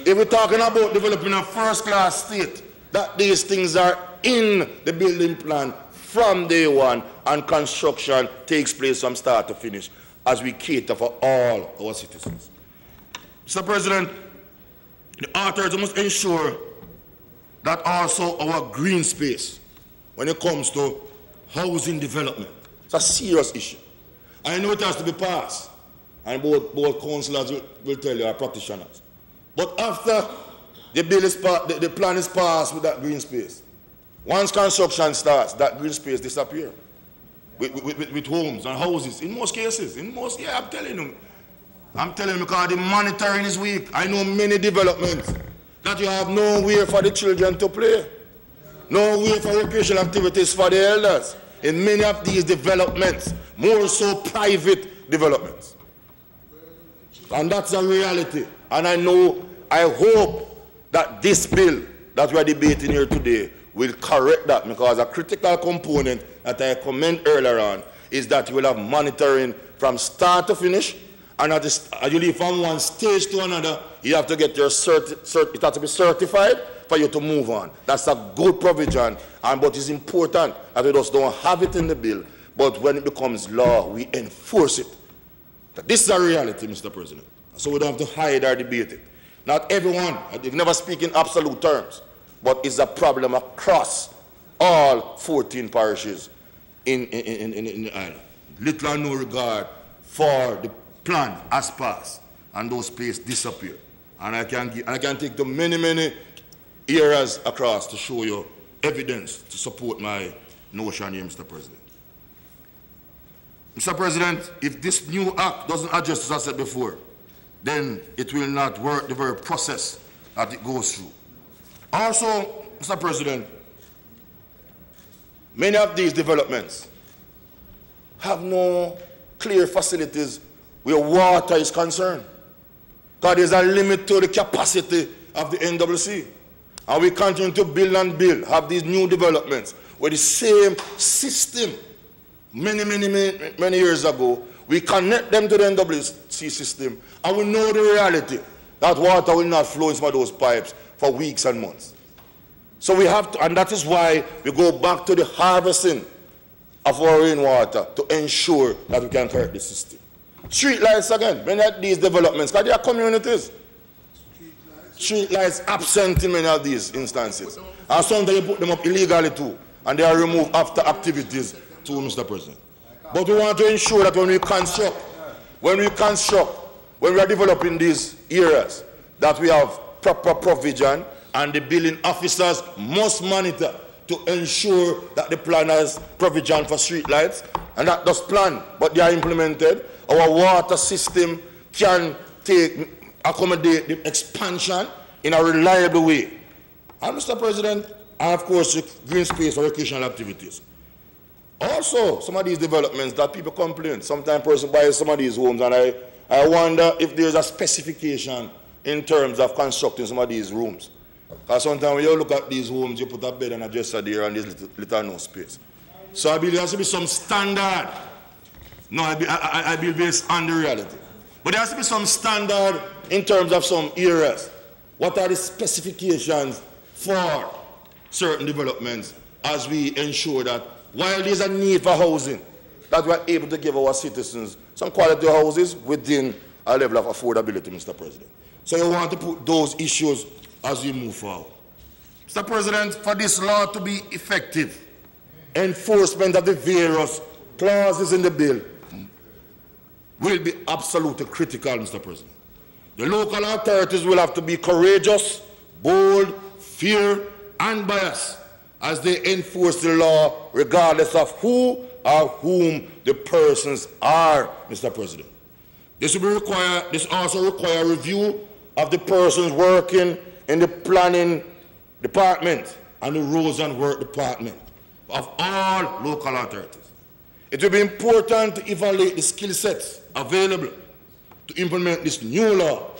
Speaker 7: if we're talking about developing a first-class state, that these things are in the building plan from day one, and construction takes place from start to finish as we cater for all our citizens. Mr. President, the authorities must ensure that also our green space, when it comes to housing development, it's a serious issue. I know it has to be passed, and both councillors will tell you, our practitioners. But after the bill is the plan is passed with that green space, once construction starts, that green space disappears with homes and houses. In most cases, yeah, I'm telling you because the monitoring is weak. I know many developments that you have nowhere for the children to play, nowhere for recreational activities for the elders. In many of these developments, more so private developments. And that's a reality. And I hope that this bill that we are debating here today will correct that, because a critical component that I commented earlier on is that you will have monitoring from start to finish, and as you leave from one stage to another, you have to get your it has to be certified for you to move on. That's a good provision, but it's important that we just don't have it in the bill, but when it becomes law, we enforce it. This is a reality, Mr. President. So we don't have to hide or debate it. Not everyone, I never speak in absolute terms, but it's a problem across all 14 parishes in the island. Little or no regard for the plan as passed, and those places disappear. And I can take to many areas across to show you evidence to support my notion here, Mr. President. Mr. President, if this new act doesn't address, as I said before, then it will not work the very process that it goes through. Also, Mr. President, many of these developments have no clear facilities where water is concerned. Because there's a limit to the capacity of the NWC. And we continue to build and build, have these new developments with the same system. Many years ago, we connect them to the NWC system, and we know the reality that water will not flow in some of those pipes for weeks and months. So we have to, and that is why we go back to the harvesting of our rainwater to ensure that we can correct the system. Street lights again, many of these developments, because they are communities. Street lights absent in many of these instances. And sometimes you put them up illegally too, and they are removed after activities too, Mr. President. But we want to ensure that when we are developing these areas, that we have proper provision, and the building officers must monitor to ensure that the plan has provision for street lights, and that does plan, but they are implemented. Our water system can accommodate the expansion in a reliable way. And Mr. President, and of course, the green space for recreational activities. Also, some of these developments that people complain, sometimes person buys some of these homes, and I wonder if there's a specification in terms of constructing some of these rooms. Because sometimes when you look at these homes, you put a bed and a dresser there, and there's little no space. So I believe there has to be some standard. No, I believe based on the reality. But there has to be some standard in terms of some areas. What are the specifications for certain developments as we ensure that while there's a need for housing, that we are able to give our citizens some quality houses within a level of affordability, Mr. President. So you want to put those issues as we move forward. Mr. President, for this law to be effective, enforcement of the various clauses in the bill will be absolutely critical, Mr. President. The local authorities will have to be courageous, bold, fair, and biased as they enforce the law regardless of who or whom the persons are, Mr. President. This also require review of the persons working in the planning department and the roads and work department of all local authorities. It will be important to evaluate the skill sets available to implement this new law,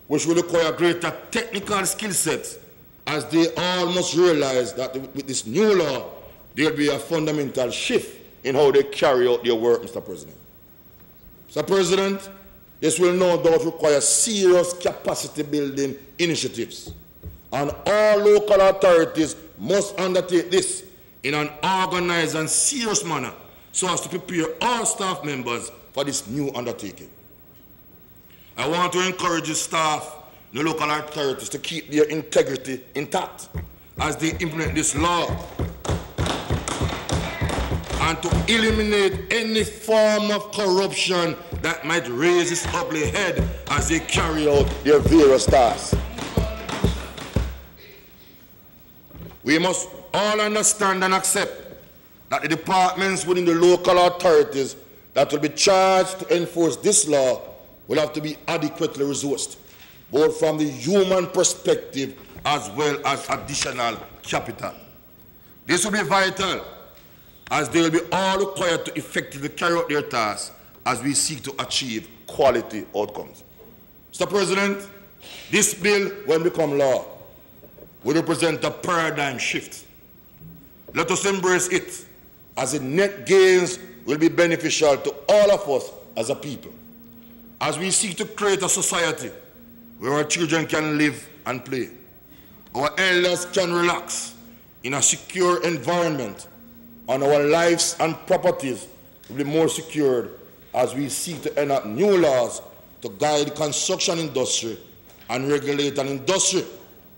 Speaker 7: which will require greater technical skill sets, as they all must realize that with this new law, there will be a fundamental shift in how they carry out their work, Mr. President. Mr. President, this will no doubt require serious capacity building initiatives, and all local authorities must undertake this in an organized and serious manner so as to prepare all staff members for this new undertaking. I want to encourage the staff and the local authorities to keep their integrity intact as they implement this law and to eliminate any form of corruption that might raise its ugly head as they carry out their various tasks. We must all understand and accept that the departments within the local authorities that will be charged to enforce this law will have to be adequately resourced, both from the human perspective as well as additional capital. This will be vital, as they will be all required to effectively carry out their tasks as we seek to achieve quality outcomes. Mr. President, this bill, when become law, will represent a paradigm shift. Let us embrace it, as the net gains will be beneficial to all of us as a people, as we seek to create a society where our children can live and play, our elders can relax in a secure environment, and our lives and properties will be more secured as we seek to enact new laws to guide the construction industry and regulate an industry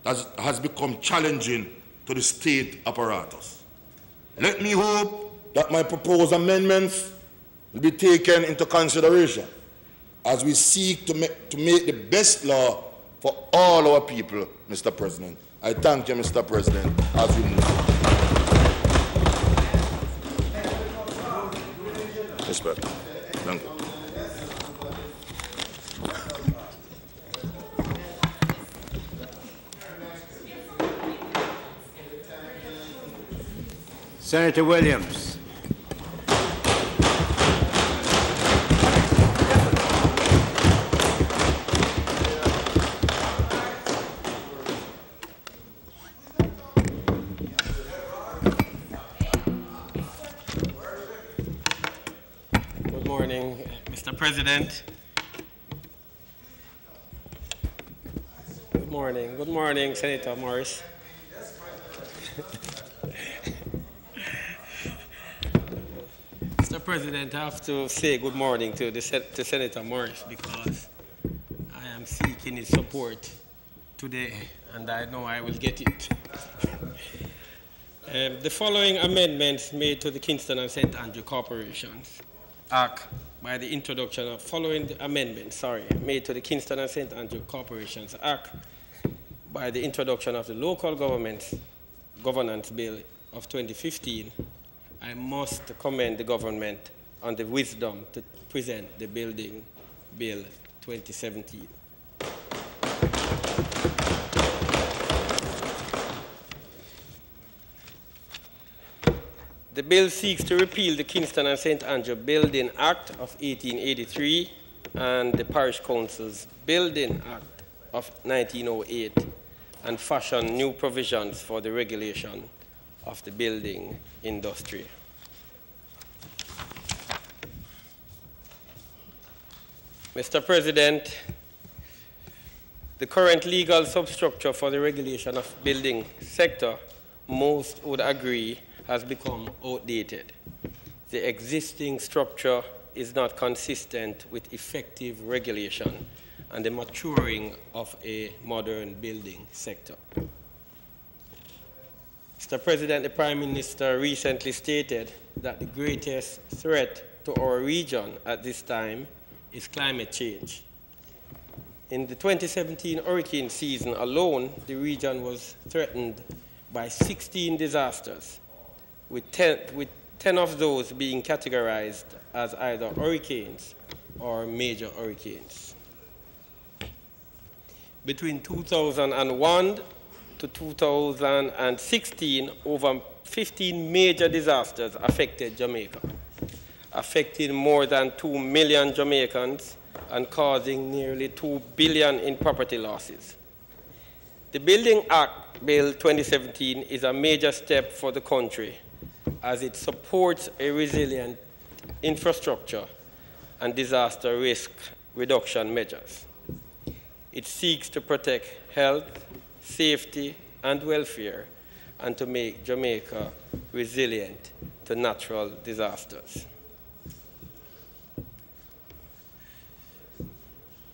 Speaker 7: that has become challenging to the state apparatus. Let me hope that my proposed amendments will be taken into consideration as we seek to make the best law for all our people, Mr. President. I thank you, Mr. President, as we move on. Respect. Thank you.
Speaker 3: Senator Williams.
Speaker 8: morning, Mr. President. Good morning. Good morning, Senator Morris. Mr. President, I have to say good morning to Senator Morris because I am seeking his support today, and I know I will get it. The following amendments made to the Kingston and St. Andrew Corporations Act by the introduction of made to the Kingston and St. Andrew Corporations Act by the introduction of the Local Governance Bill of 2015, I must commend the government on the wisdom to present the Building Bill 2017. The bill seeks to repeal the Kingston and St. Andrew Building Act of 1883 and the Parish Council's Building Act of 1908 and fashion new provisions for the regulation of the building industry. Mr. President, the current legal substructure for the regulation of building sector, most would agree, has become outdated. The existing structure is not consistent with effective regulation and the maturing of a modern building sector. Mr. President, the Prime Minister recently stated that the greatest threat to our region at this time is climate change. In the 2017 hurricane season alone, the region was threatened by 16 disasters, with 10 of those being categorized as either hurricanes or major hurricanes. Between 2001 to 2016, over 15 major disasters affected Jamaica, affecting more than 2 million Jamaicans and causing nearly $2 billion in property losses. The Building Act Bill 2017 is a major step for the country as it supports a resilient infrastructure and disaster risk reduction measures. It seeks to protect health, safety, and welfare, and to make Jamaica resilient to natural disasters.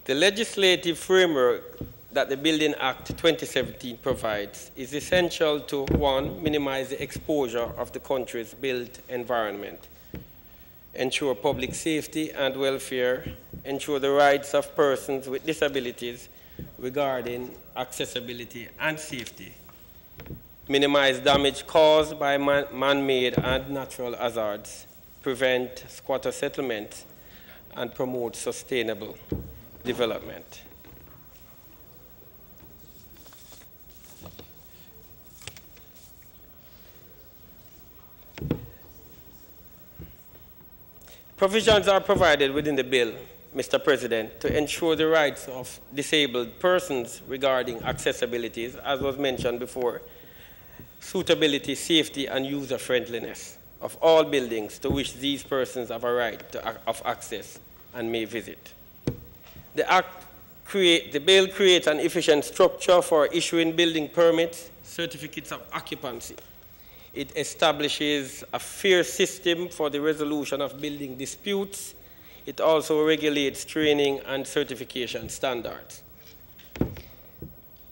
Speaker 8: The legislative framework that the Building Act 2017 provides is essential to, one, minimize the exposure of the country's built environment, ensure public safety and welfare, ensure the rights of persons with disabilities regarding accessibility and safety, minimize damage caused by man-made and natural hazards, prevent squatter settlements, and promote sustainable development. Provisions are provided within the bill, Mr. President, to ensure the rights of disabled persons regarding accessibilities, as was mentioned before, suitability, safety, and user-friendliness of all buildings to which these persons have a right of access and may visit. The bill creates an efficient structure for issuing building permits, certificates of occupancy. It establishes a fair system for the resolution of building disputes. It also regulates training and certification standards.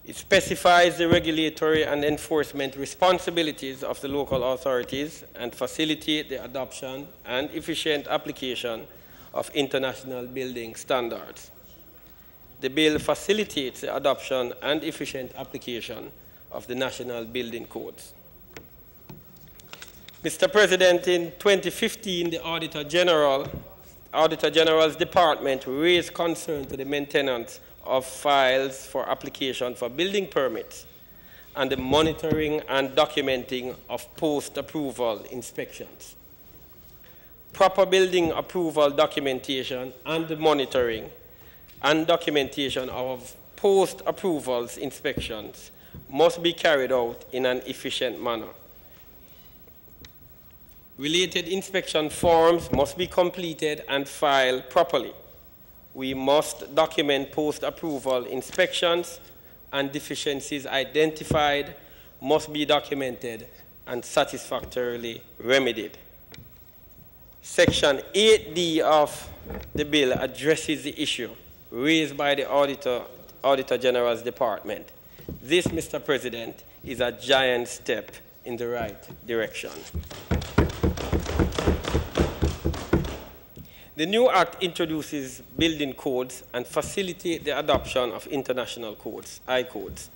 Speaker 8: It specifies the regulatory and enforcement responsibilities of the local authorities and facilitates the adoption and efficient application of international building standards. The bill facilitates the adoption and efficient application of the national building codes. Mr. President, in 2015, the Auditor General's Department raised concern to the maintenance of files for application for building permits and the monitoring and documenting of post-approval inspections. Proper building approval documentation and the monitoring and documentation of post-approvals inspections must be carried out in an efficient manner. Related inspection forms must be completed and filed properly. We must document post-approval inspections, and deficiencies identified must be documented and satisfactorily remedied. Section 8D of the bill addresses the issue raised by the Auditor General's Department. This, Mr. President, is a giant step in the right direction. The new act introduces building codes and facilitates the adoption of international codes, I-codes.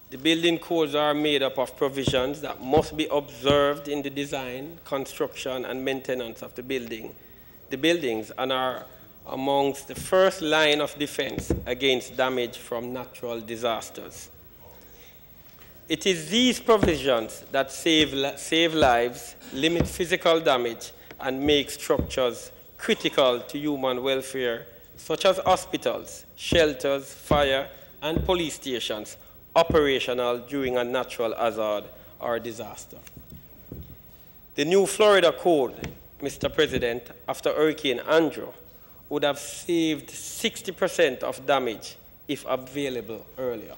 Speaker 8: The building codes are made up of provisions that must be observed in the design, construction, and maintenance of the buildings, and are amongst the first line of defense against damage from natural disasters. It is these provisions that save lives, limit physical damage, and make structures critical to human welfare, such as hospitals, shelters, fire, and police stations, operational during a natural hazard or disaster. The new Florida Code, Mr. President, after Hurricane Andrew, would have saved 60% of damage if available earlier.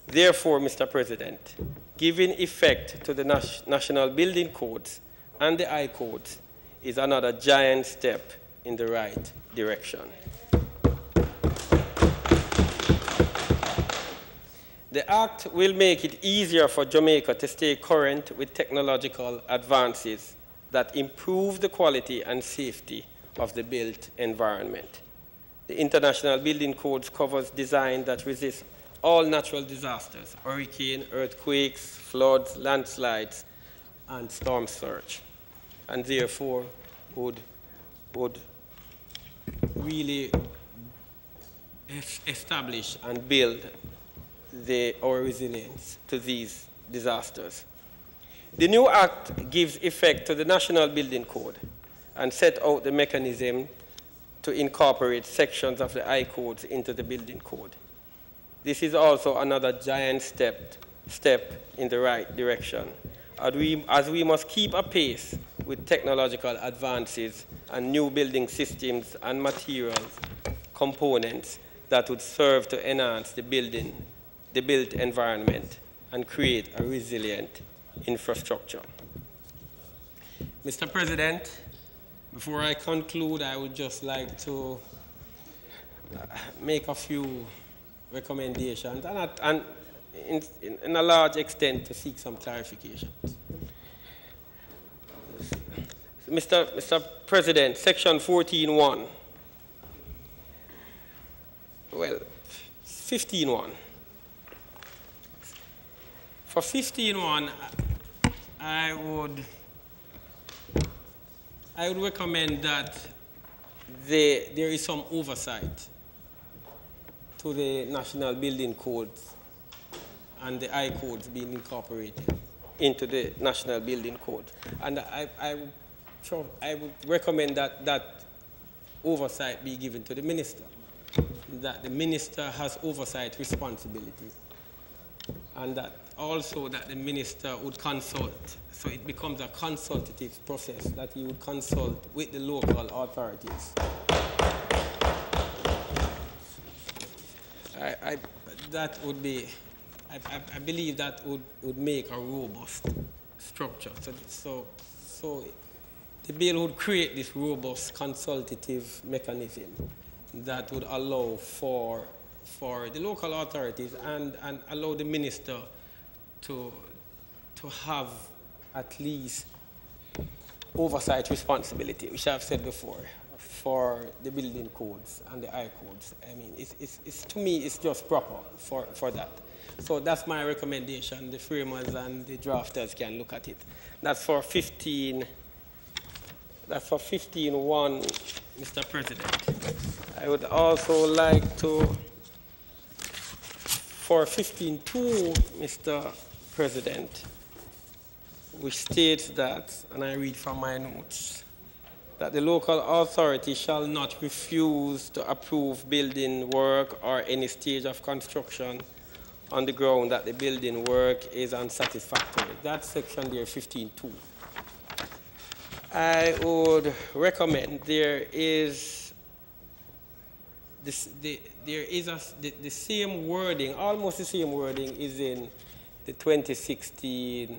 Speaker 8: Therefore, Mr. President, giving effect to the national building codes and the I-codes is another giant step in the right direction. The Act will make it easier for Jamaica to stay current with technological advances that improve the quality and safety of the built environment. The International Building Codes covers design that resists all natural disasters, hurricane, earthquakes, floods, landslides, and storm surge, and therefore would really establish and build our resilience to these disasters. The new Act gives effect to the National Building Code and set out the mechanism to incorporate sections of the I-codes into the Building Code. This is also another giant step in the right direction, as we must keep apace with technological advances and new building systems and materials components that would serve to enhance the built environment and create a resilient infrastructure. Mr. President, before I conclude, I would just like to make a few recommendations and in a large extent to seek some clarifications. Mr. President, Section 14.1. Well, 15.1. For 15.1, I would recommend that there is some oversight to the National Building Codes and the I-codes being incorporated into the National Building Code. And I would recommend that oversight be given to the minister, that the minister has oversight responsibility, and that also that the minister would consult, so it becomes a consultative process, that he would consult with the local authorities. I believe that would make a robust structure. So the bill would create this robust consultative mechanism that would allow for the local authorities and allow the minister to have at least oversight responsibility, which I've said before, for the building codes and the I-codes. I mean, it's to me, it's just proper for that. So that's my recommendation. The framers and the drafters can look at it. That's for 15. That's for 15.1, Mr. President. I would also like to, for 15.2, Mr. President, which states that, and I read from my notes, that the local authority shall not refuse to approve building work or any stage of construction on the ground that the building work is unsatisfactory. That's section there, 15.2. I would recommend the same wording, almost the same wording is in the 2016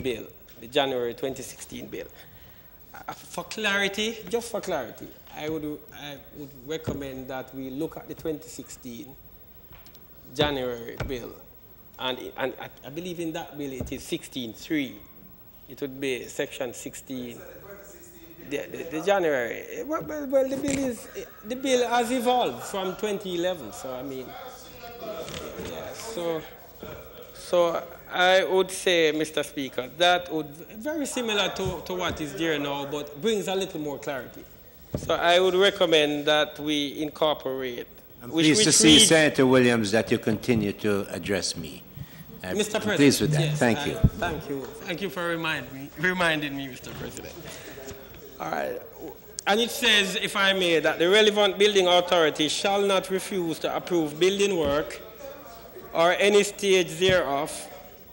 Speaker 8: bill, the January 2016 bill. For clarity, just for clarity, I would recommend that we look at the 2016 January bill, and I believe in that bill it is 16.3. It would be section 16. The January. Well, the bill has evolved from 2011. So I mean, yeah. So I would say, Mr. Speaker, that would very similar to what is there now, but brings a little more clarity. So I would recommend that we incorporate.
Speaker 3: I'm pleased to see, Senator Williams, that you continue to address me.
Speaker 8: Mr. President,
Speaker 3: I'm pleased with that.
Speaker 8: yes,
Speaker 3: Thank you.
Speaker 8: Thank you. Thank you for reminding me, Mr. President. All right. And it says, if I may, that the relevant building authority shall not refuse to approve building work or any stage thereof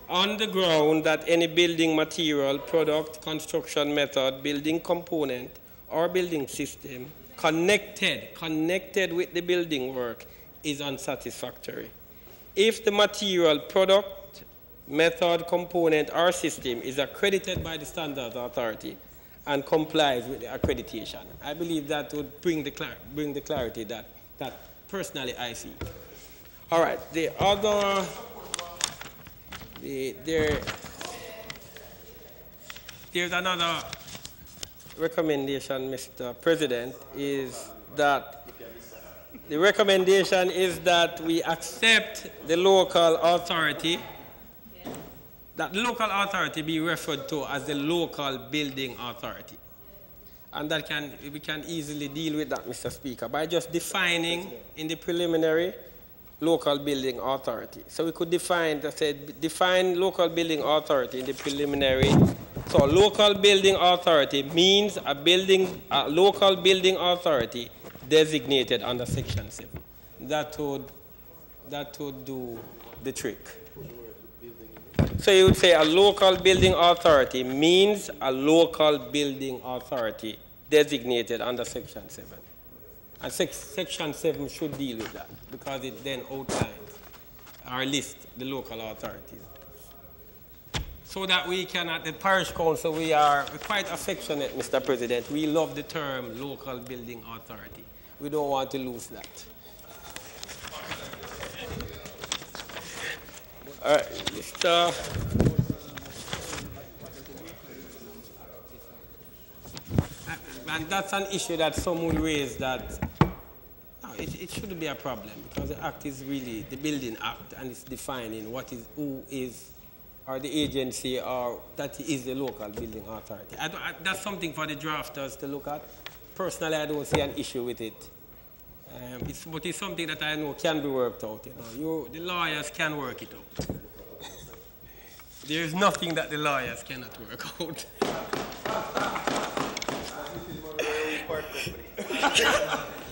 Speaker 8: on the ground that any building material, product, construction method, building component, or building system connected with the building work is unsatisfactory. If the material, product, method, component, or system is accredited by the Standards Authority and complies with the accreditation, I believe that would bring the clarity that personally I see. All right, the other, there's another recommendation, Mr. President, is that the recommendation is that we accept the local authority, that the local authority be referred to as the local building authority. And that we can easily deal with that, Mr. Speaker, by just defining in the preliminary local building authority. So we could define local building authority in the preliminary. So local building authority means a local building authority designated under Section 7. That would do the trick. So you would say a local building authority means a local building authority designated under Section 7. And Section 7 should deal with that because it then outlines or lists the local authorities. So that we can, at the Parish Council, we're quite affectionate, Mr. President. We love the term local building authority. We don't want to lose that. All right, Mr. And that's an issue that some will raise that it shouldn't be a problem because the Act is really the Building Act and it's defining who is or the agency or that is the local building authority. That's something for the drafters to look at. Personally, I don't see an issue with it. But it's something that I know can be worked out. The lawyers can work it out. There is nothing that the lawyers cannot work out.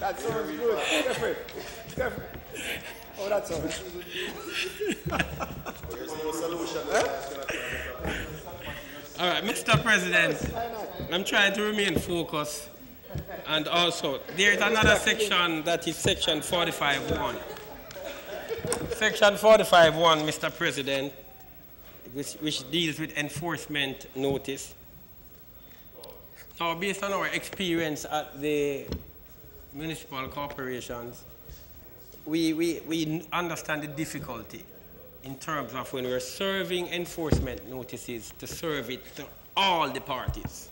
Speaker 9: That sounds good. Jeffrey. Oh, that sounds There's no solution.
Speaker 8: All right, Mr. President, I'm trying to remain focused. And also, there is another section that is Section 45.1. Section 45.1, Mr. President, which deals with enforcement notice. Now, based on our experience at the municipal corporations, we understand the difficulty in terms of when we're serving enforcement notices to serve it to all the parties.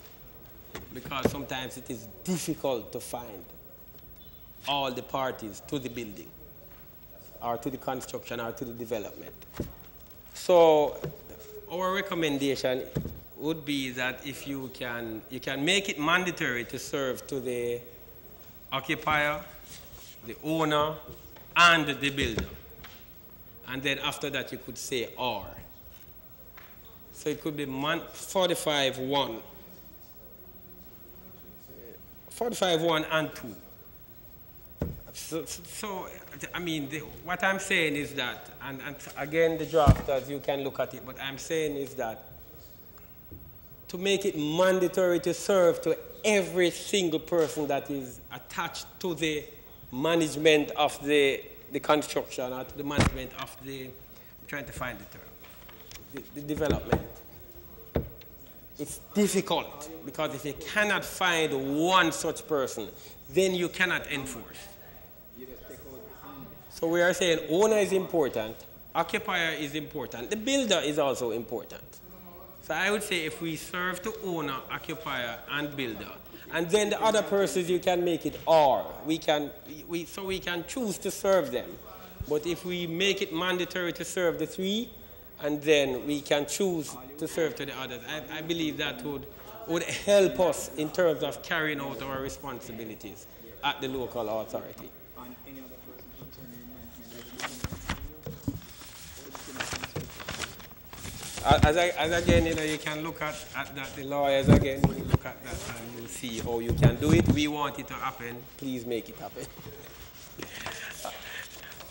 Speaker 8: Because sometimes it is difficult to find all the parties to the building or to the construction or to the development. So our recommendation would be that if you can make it mandatory to serve to the occupier, the owner, and the builder. And then after that you could say or. So it could be 45.1. 45.1 and 2. So I mean, what I'm saying is that, and again, the drafters, you can look at it, but I'm saying is that to make it mandatory to serve to every single person that is attached to the management of the construction, or to the management of the, I'm trying to find the term, the development. It's difficult, because if you cannot find one such person, then you cannot enforce. So we are saying owner is important, occupier is important, the builder is also important. So I would say if we serve to owner, occupier, and builder, and then the other persons you can make it or. So we can choose to serve them. But if we make it mandatory to serve the three, and then we can choose to serve to the others, I believe that would help us in terms of carrying out our responsibilities at the local authority. As again, you can look at that, the lawyers again, you look at that and you see how you can do it. We want it to happen. Please make it happen.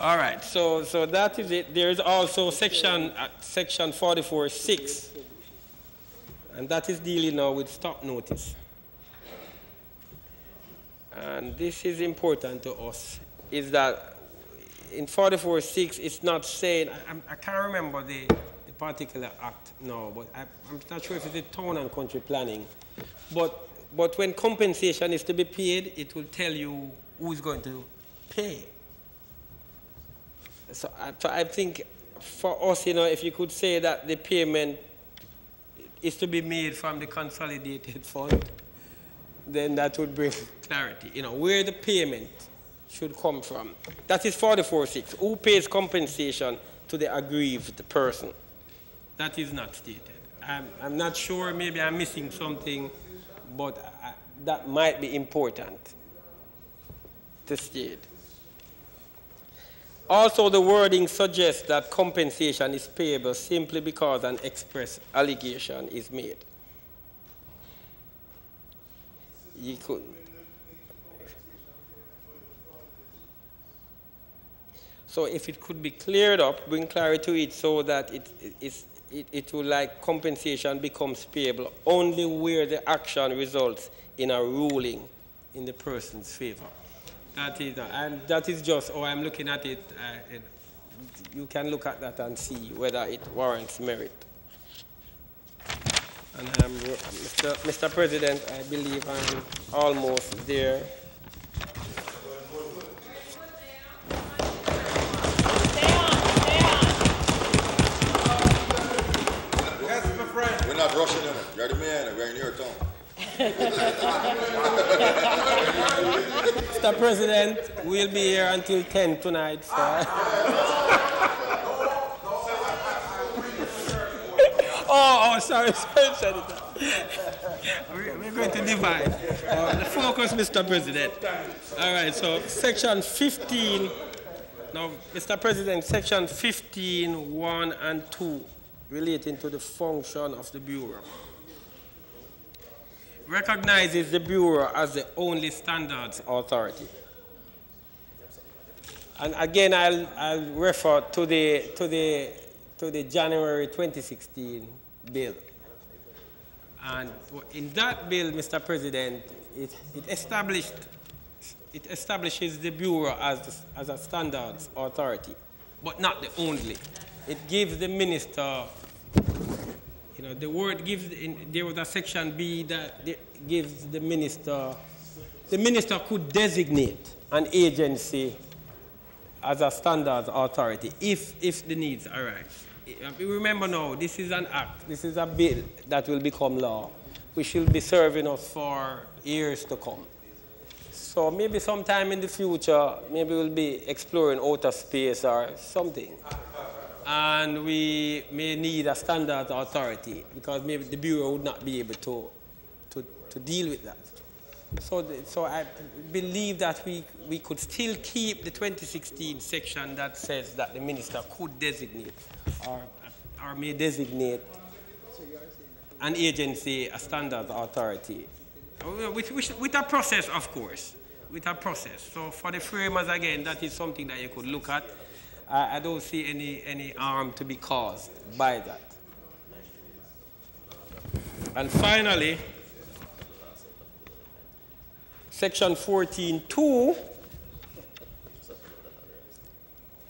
Speaker 8: All right, so that is it. There is also section 44.6, and that is dealing now with stop notice. And this is important to us, is that in 44.6, it's not saying, I can't remember the particular act now, but I'm not sure if it's the town and country planning. But when compensation is to be paid, it will tell you who's going to pay. So I think for us, if you could say that the payment is to be made from the consolidated fund, then that would bring clarity, where the payment should come from. That is 44.6. Who pays compensation to the aggrieved person? That is not stated. I'm not sure, maybe I'm missing something, but that might be important to state. Also, the wording suggests that compensation is payable simply because an express allegation is made. You could. So if it could be cleared up, bring clarity to it so that it will, like compensation becomes payable only where the action results in a ruling in the person's favor. That is just how I'm looking at it. You can look at that and see whether it warrants merit. And Mr. President, I believe I'm almost there.
Speaker 7: We're not rushing in it. You're the man. We're in your town.
Speaker 8: Mr. President, we'll be here until 10 tonight. So. Sorry, Senator. We're going to divide. The focus, Mr. President. All right, so section 15. Now, Mr. President, section 15, 1 and 2, relating to the function of the Bureau, recognizes the Bureau as the only standards authority. And again, I'll refer to the January 2016 bill. And in that bill, Mr. President, it establishes the Bureau as a standards authority, but not the only. It gives the minister, the word gives, there was a section B that gives the minister could designate an agency as a standards authority if the needs arise. Remember now, this is an act, this is a bill that will become law, which will be serving us for years to come. So maybe sometime in the future, maybe we'll be exploring outer space or something. And we may need a standard authority because maybe the Bureau would not be able to deal with that. So I believe that we could still keep the 2016 section that says that the minister could designate or may designate an agency, a standard authority, with a process, of course, with a process. So for the framers, again, that is something that you could look at. I don't see any harm to be caused by that. And finally, Section 14.2,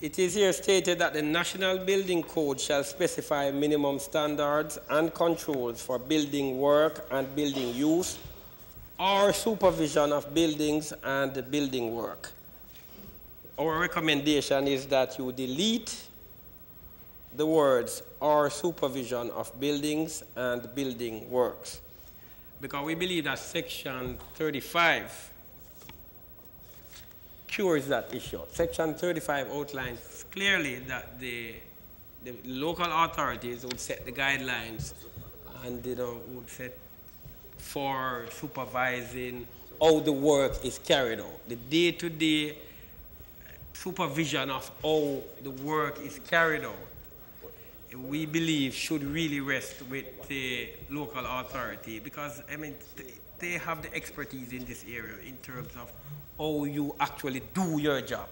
Speaker 8: it is here stated that the National Building Code shall specify minimum standards and controls for building work and building use or supervision of buildings and building work. Our recommendation is that you delete the words or supervision of buildings and building works, because we believe that Section 35 cures that issue. Section 35 outlines clearly that the local authorities would set the guidelines and would set for supervising how the work is carried out. The day-to-day supervision of how the work is carried out, we believe should really rest with the local authority, because I mean they have the expertise in this area in terms of how you actually do your job.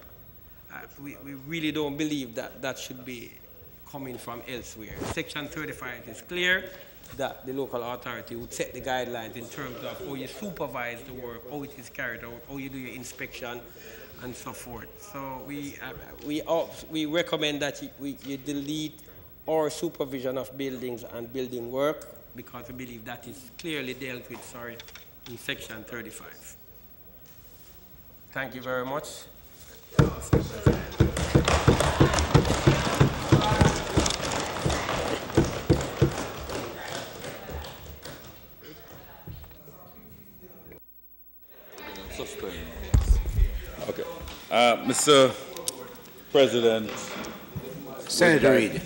Speaker 8: We really don't believe that that should be coming from elsewhere. Section 35 is clear that the local authority would set the guidelines in terms of how you supervise the work, how it is carried out, how you do your inspection, and so forth. So we recommend that you delete or supervision of buildings and building work, because we believe that is clearly dealt with, in Section 35. Thank you very much.
Speaker 4: Okay. Mr. President,
Speaker 3: Senator Reid.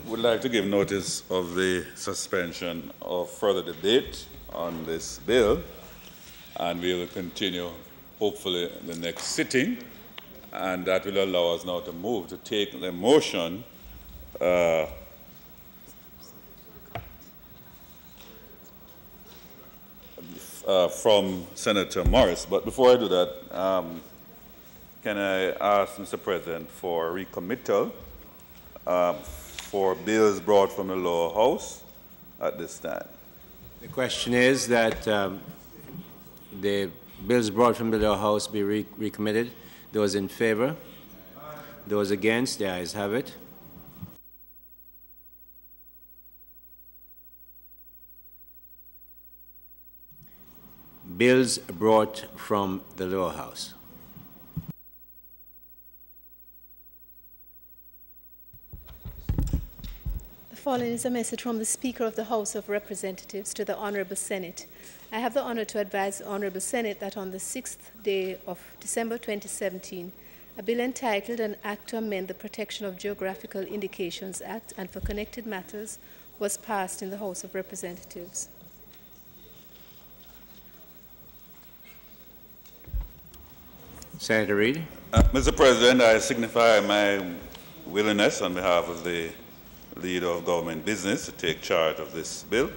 Speaker 4: would like to give notice of the suspension of further debate on this bill, and we will continue hopefully the next sitting, and that will allow us now to move to take the motion from Senator Morris. But before I do that, can I ask Mr. President for recommittal for bills brought from the lower house at this time?
Speaker 3: The question is that the bills brought from the lower house be recommitted. Those in favor? Those against? The ayes have it. Bills brought from the lower house.
Speaker 6: The following is a message from the Speaker of the House of Representatives to the Honourable Senate. I have the honour to advise the Honourable Senate that on the 6th day of December 2017, a bill entitled An Act to Amend the Protection of Geographical Indications Act and for Connected Matters was passed in the House of Representatives.
Speaker 3: Senator Reid.
Speaker 4: Mr. President, I signify my willingness on behalf of the Leader of Government Business to take charge of this bill.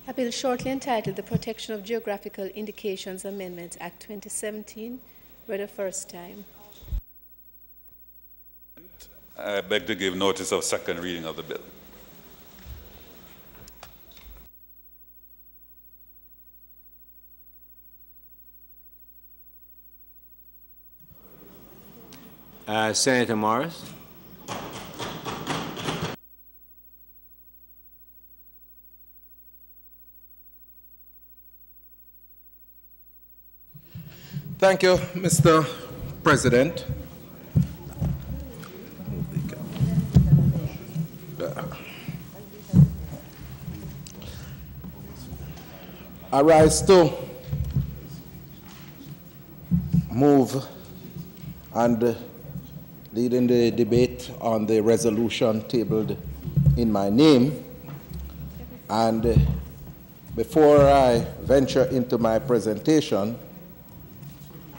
Speaker 6: A bill shortly entitled The Protection of Geographical Indications Amendment Act 2017, read the first time.
Speaker 4: I beg to give notice of second reading of the bill.
Speaker 3: Senator Morris.
Speaker 10: Thank you, Mr. President. I rise to move and lead in the debate on the resolution tabled in my name. And before I venture into my presentation,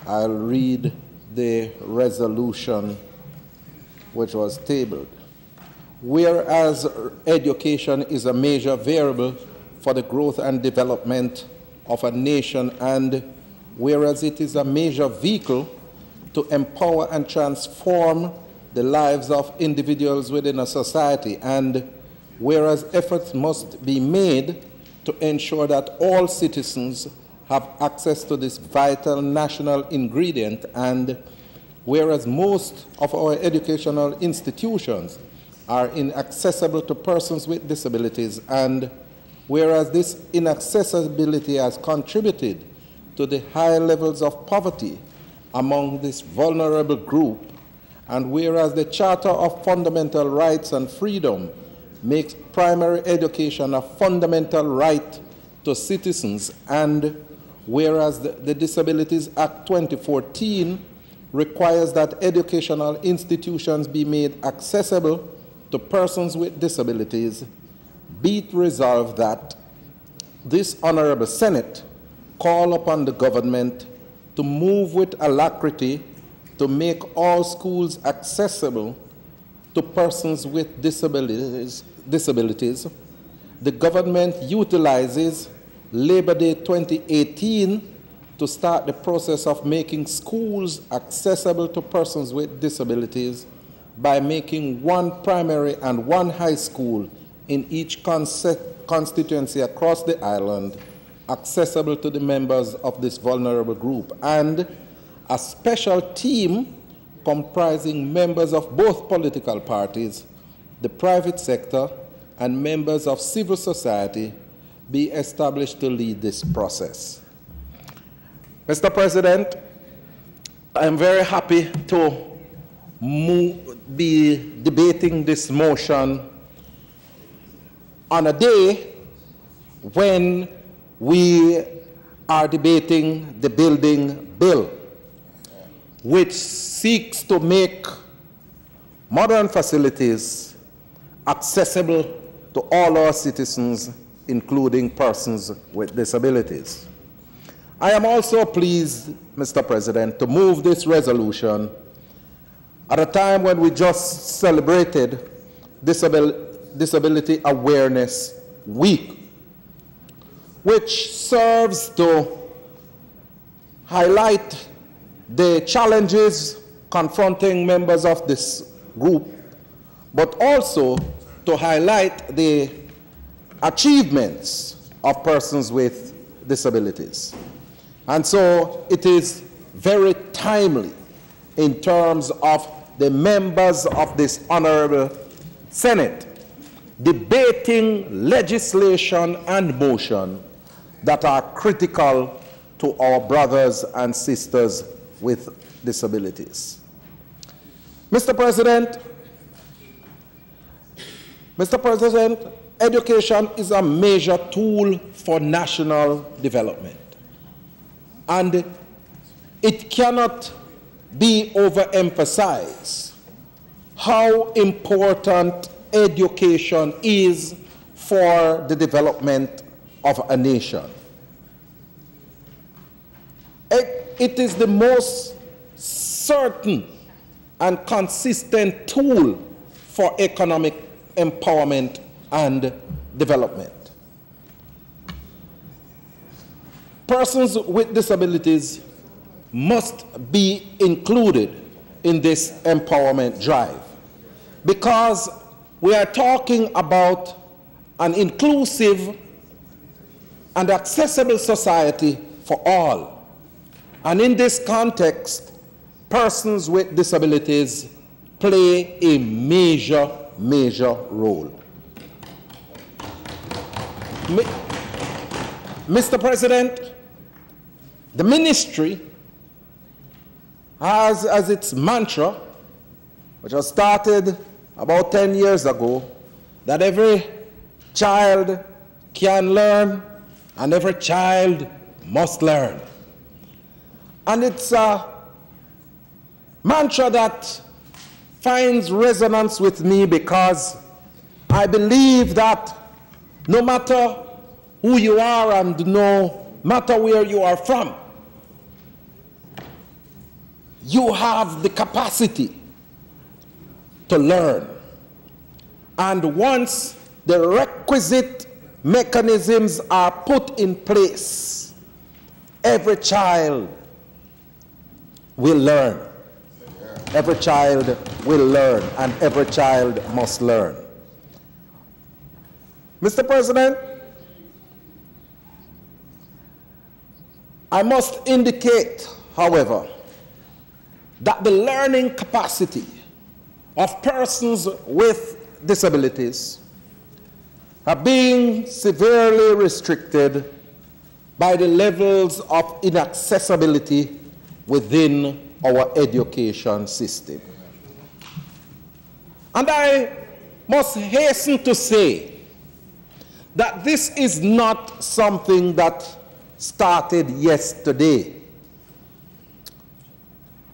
Speaker 10: I'll read the resolution which was tabled. Whereas education is a major variable for the growth and development of a nation, and whereas it is a major vehicle to empower and transform the lives of individuals within a society, and whereas efforts must be made to ensure that all citizens have access to this vital national ingredient, and whereas most of our educational institutions are inaccessible to persons with disabilities, and whereas this inaccessibility has contributed to the high levels of poverty among this vulnerable group, and whereas the Charter of Fundamental Rights and Freedom makes primary education a fundamental right to citizens, and whereas the Disabilities Act 2014 requires that educational institutions be made accessible to persons with disabilities, be it resolved that this Honourable Senate call upon the government to move with alacrity to make all schools accessible to persons with disabilities. The government utilizes Labor Day 2018 to start the process of making schools accessible to persons with disabilities by making one primary and one high school in each constituency across the island accessible to the members of this vulnerable group, and a special team comprising members of both political parties, the private sector, and members of civil society be established to lead this process. Mr. President, I am very happy to be debating this motion on a day when we are debating the building bill, which seeks to make modern facilities accessible to all our citizens, including persons with disabilities. I am also pleased, Mr. President, to move this resolution at a time when we just celebrated Disability Awareness Week, which serves to highlight the challenges confronting members of this group, but also to highlight the achievements of persons with disabilities. And so it is very timely in terms of the members of this Honourable Senate debating legislation and motion that are critical to our brothers and sisters with disabilities. Mr. President, education is a major tool for national development, and it cannot be overemphasized how important education is for the development of a nation. It is the most certain and consistent tool for economic empowerment and development. Persons with disabilities must be included in this empowerment drive, because we are talking about an inclusive and accessible society for all. And in this context, persons with disabilities play a major role. Mr. President, the ministry has as its mantra, which was started about 10 years ago, that every child can learn and every child must learn. And it's a mantra that finds resonance with me, because I believe that no matter who you are and no matter where you are from, you have the capacity to learn. And once the requisite mechanisms are put in place, every child will learn. Every child will learn, and every child must learn. Mr. President, I must indicate, however, that the learning capacity of persons with disabilities are being severely restricted by the levels of inaccessibility within our education system. And I must hasten to say that this is not something that started yesterday.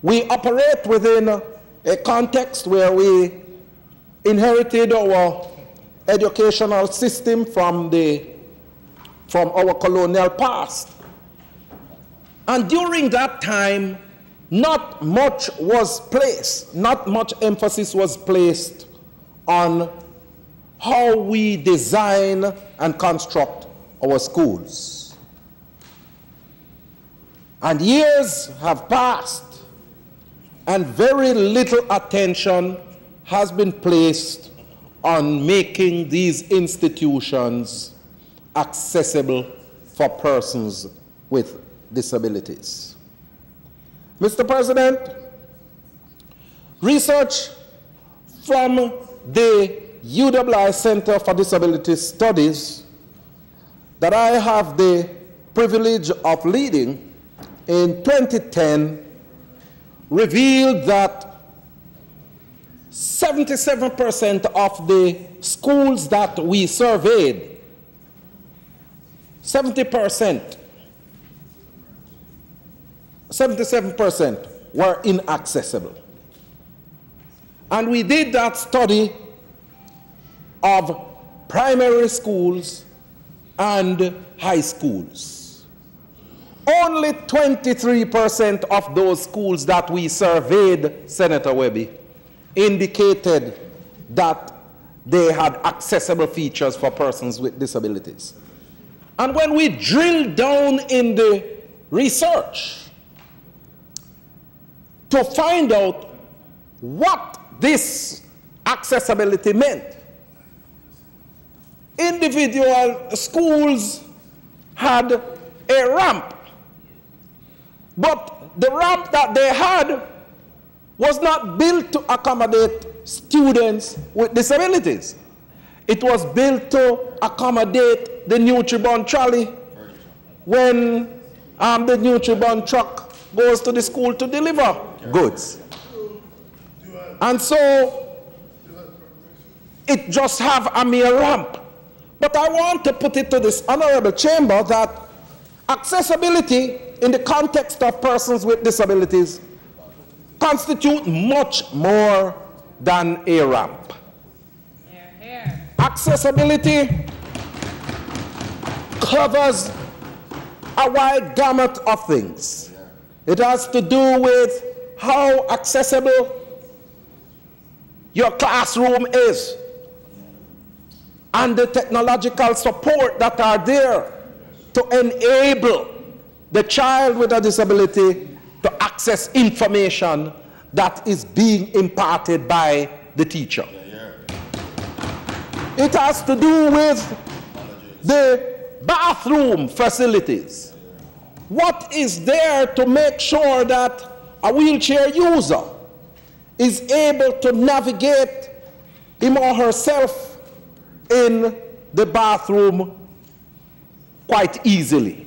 Speaker 10: We operate within a context where we inherited our educational system from our colonial past. And during that time, not much emphasis was placed on how we design and construct our schools. And years have passed, and very little attention has been placed on making these institutions accessible for persons with disabilities. Mr. President, research from the UWI Center for Disability Studies that I have the privilege of leading in 2010 revealed that 77% of the schools that we surveyed, 77% were inaccessible. And we did that study of primary schools and high schools. Only 23% of those schools that we surveyed, Senator Webby, indicated that they had accessible features for persons with disabilities. And when we drilled down in the research to find out what this accessibility meant, individual schools had a ramp, but the ramp that they had was not built to accommodate students with disabilities. It was built to accommodate the Nutribon trolley when the Nutribon truck goes to the school to deliver goods. And so it just have a mere ramp. But I want to put it to this honorable chamber that accessibility in the context of persons with disabilities constitute much more than a ramp. Here, here. Accessibility covers a wide gamut of things. It has to do with how accessible your classroom is and the technological support that are there to enable the child with a disability to access information that is being imparted by the teacher. It has to do with the bathroom facilities. What is there to make sure that a wheelchair user is able to navigate him or herself in the bathroom quite easily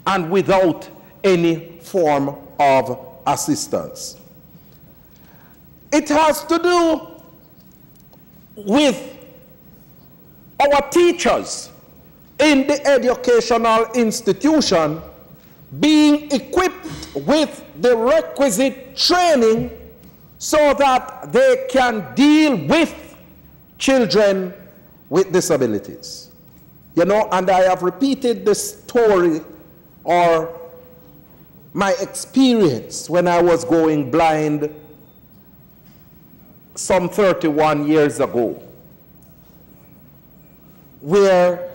Speaker 10: and without any form of assistance? It has to do with our teachers in the educational institution being equipped with the requisite training so that they can deal with children with disabilities. You know, and I have repeated this story or my experience when I was going blind some 31 years ago, where,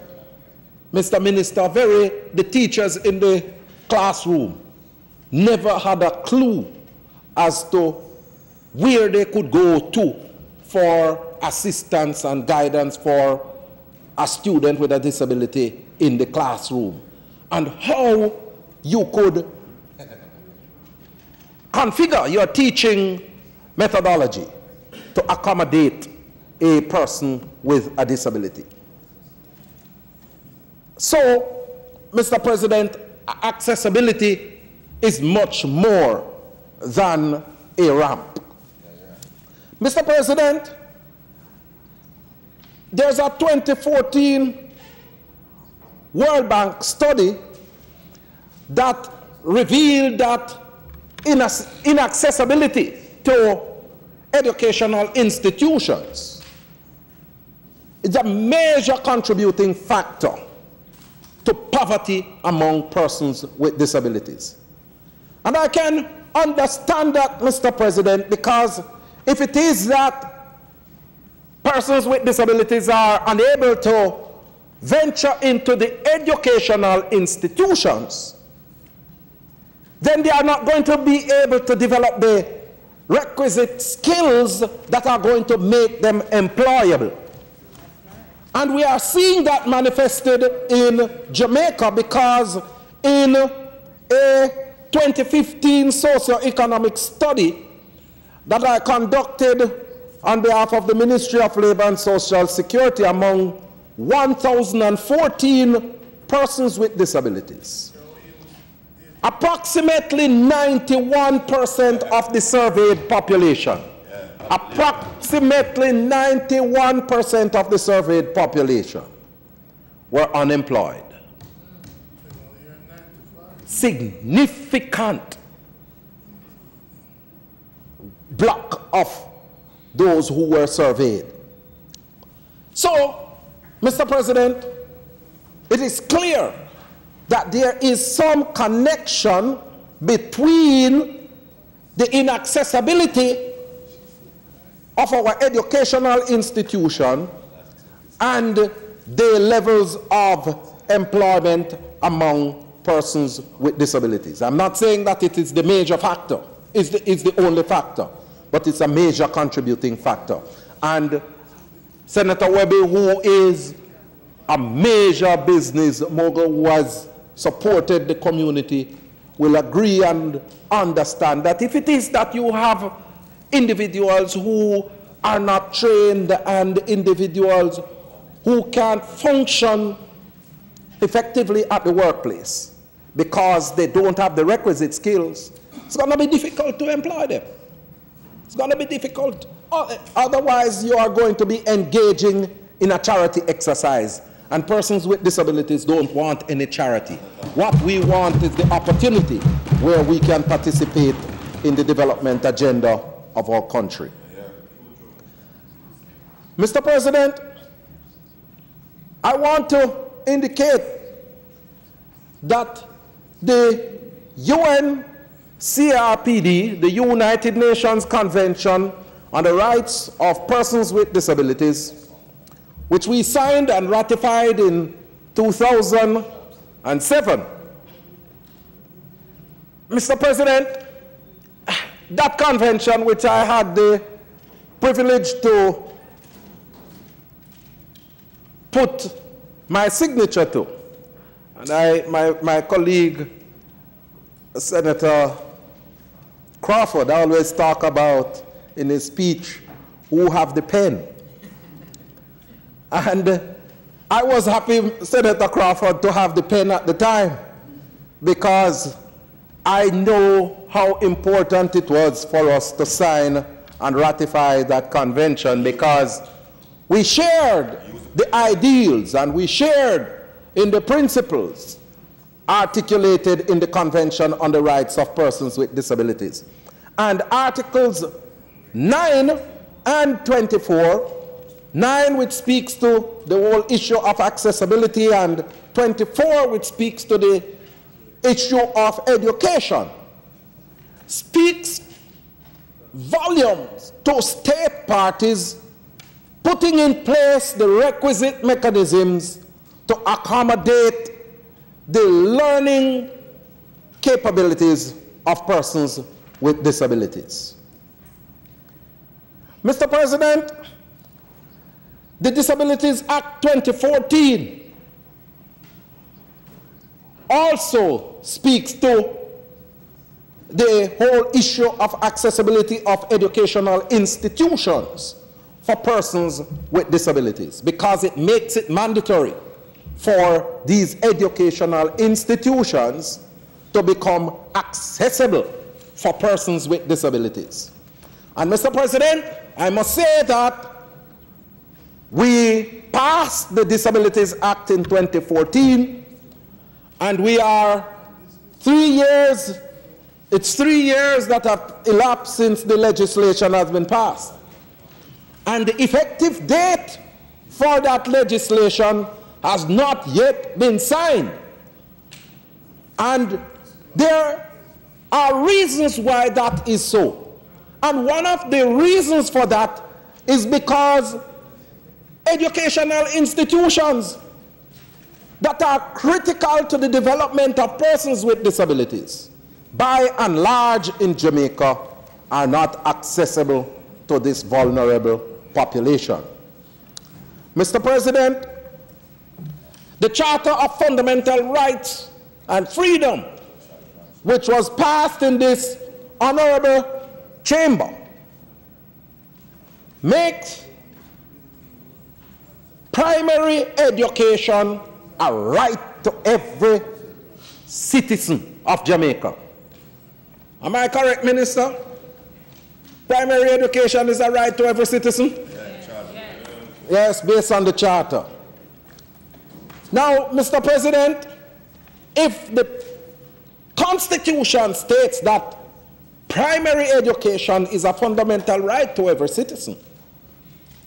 Speaker 10: Mr. Minister, the teachers in the classroom never had a clue as to where they could go to for assistance and guidance for a student with a disability in the classroom, and how you could configure your teaching methodology to accommodate a person with a disability. So, Mr. President, accessibility is much more than a ramp. Mr. President, there's a 2014 World Bank study that revealed that inaccessibility to educational institutions is a major contributing factor to poverty among persons with disabilities. And I can understand that, Mr. President, because if it is that persons with disabilities are unable to venture into the educational institutions, then they are not going to be able to develop the requisite skills that are going to make them employable. And we are seeing that manifested in Jamaica, because in a 2015 socio-economic study that I conducted on behalf of the Ministry of Labor and Social Security among 1,014 persons with disabilities, approximately 91% of the surveyed population, approximately 91% of the surveyed population were unemployed. Significant block of those who were surveyed. So, Mr. President, it is clear that there is some connection between the inaccessibility of our educational institution and the levels of employment among persons with disabilities. I'm not saying that it is the major factor, it's the only factor, but it's a major contributing factor. And Senator Webby, who is a major business mogul who has supported the community, will agree and understand that if it is that you have individuals who are not trained and individuals who can't function effectively at the workplace because they don't have the requisite skills, it's going to be difficult to employ them. It's going to be difficult. Otherwise, you are going to be engaging in a charity exercise. And persons with disabilities don't want any charity. What we want is the opportunity where we can participate in the development agenda of our country. Mr. President, I want to indicate that the UNCRPD, the United Nations Convention on the Rights of Persons with Disabilities, which we signed and ratified in 2007. Mr. President, that convention, which I had the privilege to put my signature to, and my colleague, Senator Crawford, always talk about in his speech, who have the pen. And I was happy, Senator Crawford, to have the pen at the time, because I know how important it was for us to sign and ratify that convention, because we shared the ideals and we shared in the principles articulated in the Convention on the Rights of Persons with Disabilities. And Articles 9 and 24, 9 which speaks to the whole issue of accessibility, and 24 which speaks to the issue of education, speaks volumes to state parties putting in place the requisite mechanisms to accommodate the learning capabilities of persons with disabilities. Mr. President, the Disabilities Act 2014 also speaks to the whole issue of accessibility of educational institutions for persons with disabilities, because it makes it mandatory for these educational institutions to become accessible for persons with disabilities. And Mr. President, I must say that we passed the Disabilities Act in 2014, and we are 3 years, it's 3 years that have elapsed since the legislation has been passed. And the effective date for that legislation has not yet been signed. And there are reasons why that is so. And one of the reasons for that is because educational institutions that are critical to the development of persons with disabilities, by and large in Jamaica, are not accessible to this vulnerable population. Mr. President, the Charter of Fundamental Rights and Freedom, which was passed in this honorable chamber, makes primary education a right to every citizen of Jamaica. Am I correct, Minister? Primary education is a right to every citizen? Yes, based on the Charter. Now, Mr. President, if the Constitution states that primary education is a fundamental right to every citizen,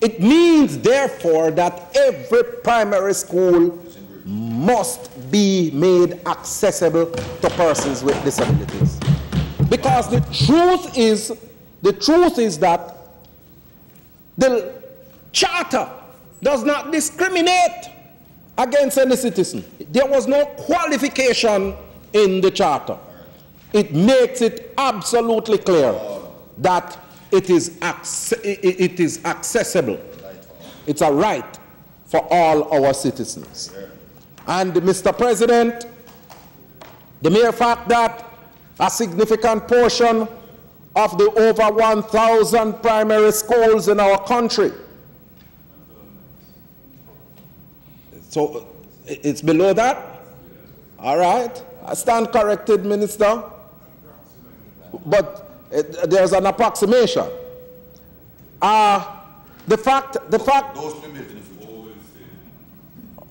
Speaker 10: it means, therefore, that every primary school must be made accessible to persons with disabilities. Because the truth is that the Charter does not discriminate against any citizen. There was no qualification in the Charter. It makes it absolutely clear that it is accessible. It's a right for all our citizens. And Mr. President, the mere fact that a significant portion of the over 1,000 primary schools in our country, so it's below that? All right. I stand corrected, Minister. But there's an approximation. The fact.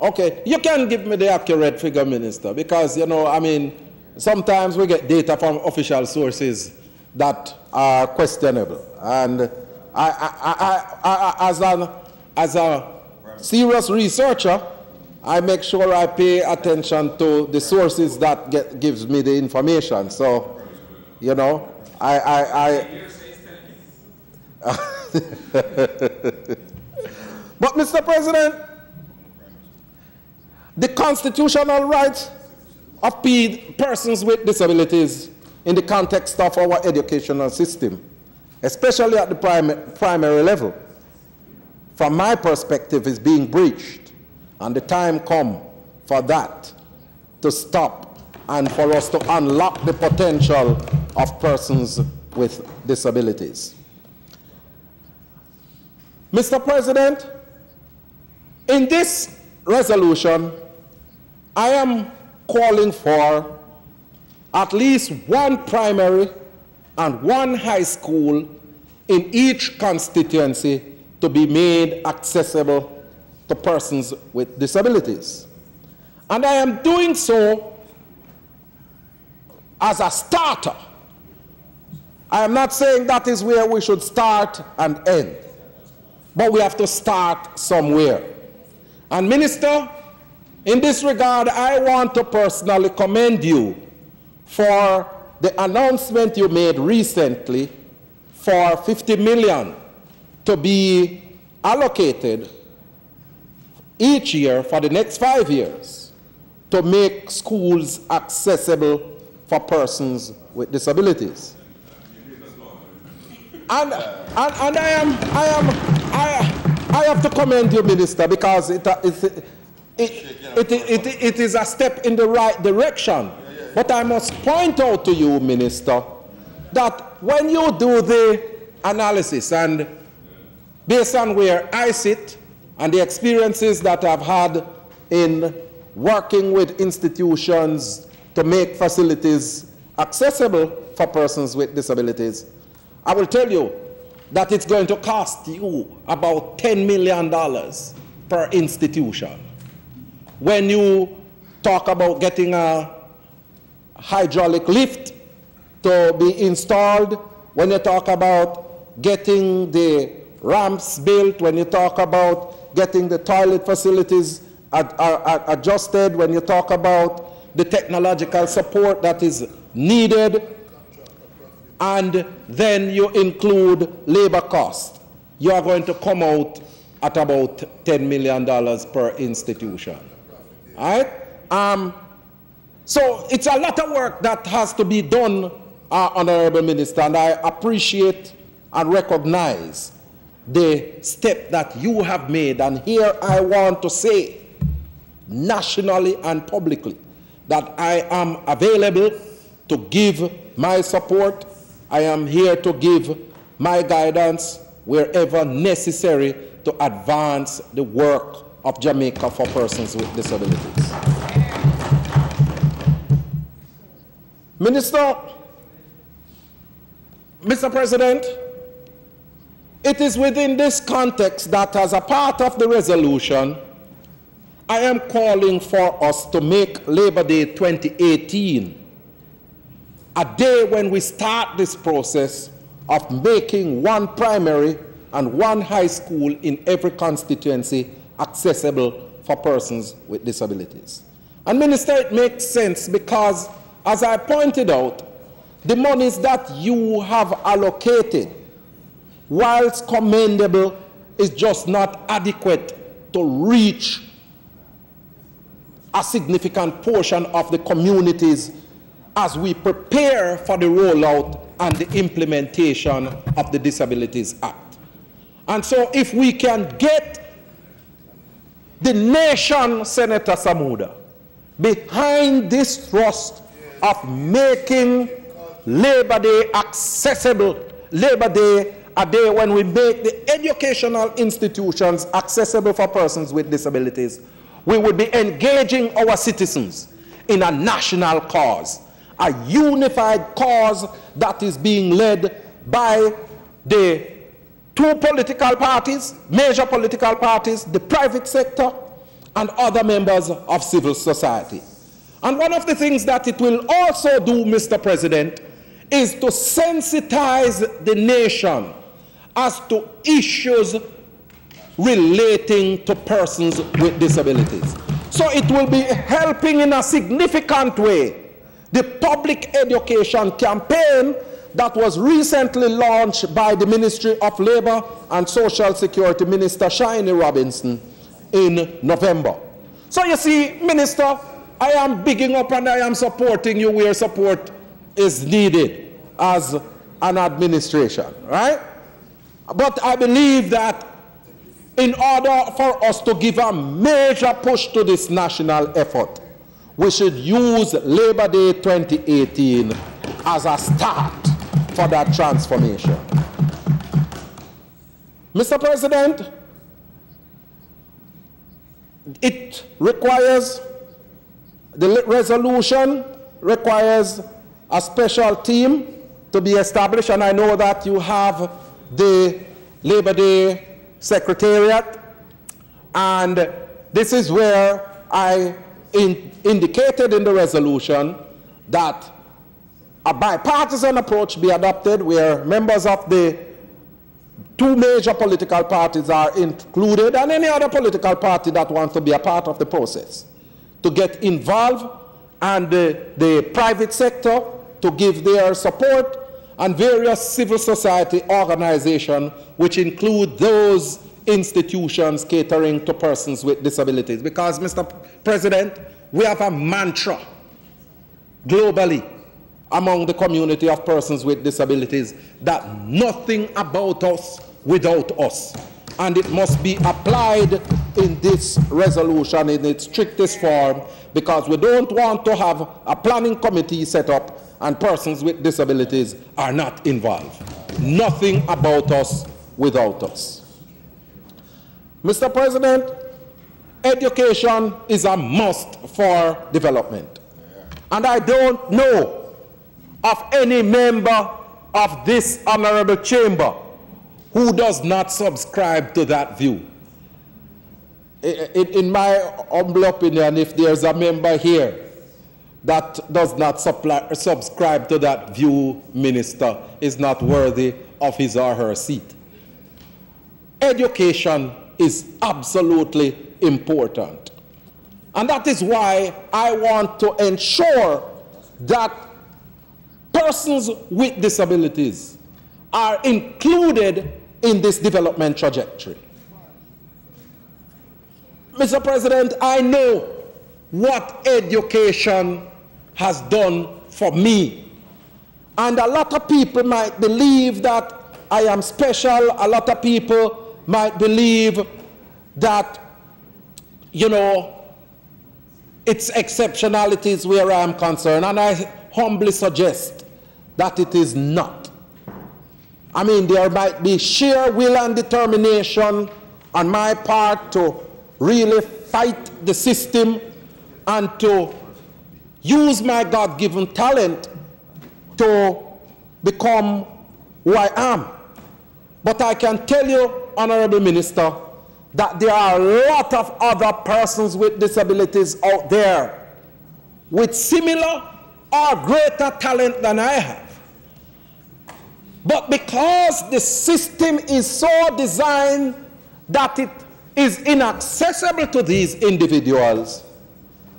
Speaker 10: Okay, you can give me the accurate figure, Minister, because, you know, I mean, sometimes we get data from official sources that are questionable. And as a serious researcher, I make sure I pay attention to the sources that gives me the information. So, you know, But, Mr. President, the constitutional rights of persons with disabilities in the context of our educational system, especially at the primary level, from my perspective, is being breached. And the time comes for that to stop and for us to unlock the potential of persons with disabilities. Mr. President, in this resolution, I am calling for at least one primary and one high school in each constituency to be made accessible to persons with disabilities. And I am doing so as a starter. I am not saying that is where we should start and end, but we have to start somewhere. And Minister, in this regard, I want to personally commend you for the announcement you made recently for 50 million to be allocated each year for the next 5 years to make schools accessible for persons with disabilities. I have to commend you, Minister, because it is a step in the right direction. But I must point out to you, Minister, that when you do the analysis, and based on where I sit and the experiences that I've had in working with institutions to make facilities accessible for persons with disabilities, I will tell you that it's going to cost you about $10 million per institution. When you talk about getting a hydraulic lift to be installed, when you talk about getting the ramps built, when you talk about getting the toilet facilities adjusted, when you talk about the technological support that is needed, and then you include labor cost, you are going to come out at about $10 million per institution. All right? So it's a lot of work that has to be done, Honourable Minister, and I appreciate and recognize the step that you have made. And here I want to say, nationally and publicly, that I am available to give my support. I am here to give my guidance wherever necessary to advance the work of Jamaica for persons with disabilities. Mr. President, it is within this context that as a part of the resolution, I am calling for us to make Labor Day 2018 a day when we start this process of making one primary and one high school in every constituency accessible for persons with disabilities. And Minister, it makes sense because, as I pointed out, the monies that you have allocated, whilst commendable, is just not adequate to reach a significant portion of the communities as we prepare for the rollout and the implementation of the Disabilities Act. And so if we can get the nation, Senator Samuda, behind this thrust of making Labor Day accessible, Labor Day a day when we make the educational institutions accessible for persons with disabilities, we would be engaging our citizens in a national cause, a unified cause that is being led by the two political parties, major political parties, the private sector, and other members of civil society. And one of the things that it will also do, Mr. President, is to sensitize the nation as to issues relating to persons with disabilities. So it will be helping in a significant way the public education campaign that was recently launched by the Ministry of Labour and Social Security Minister Shiny Robinson in November. So you see, Minister, I am bigging up and I am supporting you where support is needed as an administration, right? But I believe that in order for us to give a major push to this national effort, we should use Labor Day 2018 as a start for that transformation. Mr. President, it requires, the resolution requires a special team to be established, and I know that you have the Labor Day Secretariat, and this is where I indicated in the resolution that a bipartisan approach be adopted where members of the two major political parties are included and any other political party that wants to be a part of the process to get involved, and the private sector to give their support, and various civil society organizations which include those institutions catering to persons with disabilities. Because, Mr. President, we have a mantra globally among the community of persons with disabilities that nothing about us without us. and it must be applied in this resolution in its strictest form, because we don't want to have a planning committee set up and persons with disabilities are not involved. Nothing about us without us. Mr. President, education is a must for development. And I don't know of any member of this honorable chamber who does not subscribe to that view. In my humble opinion, if there's a member here that does not subscribe to that view, minister, is not worthy of his or her seat. Education is absolutely important. And that is why I want to ensure that persons with disabilities are included in this development trajectory. Mr. President, I know what education has done for me. And a lot of people might believe that I am special. A lot of people might believe that, you know, it's exceptionalities where I am concerned. And I humbly suggest that it is not. I mean, there might be sheer will and determination on my part to really fight the system and to use my God-given talent to become who I am. But I can tell you, Honourable Minister, that there are a lot of other persons with disabilities out there with similar or greater talent than I have. But because the system is so designed that it is inaccessible to these individuals,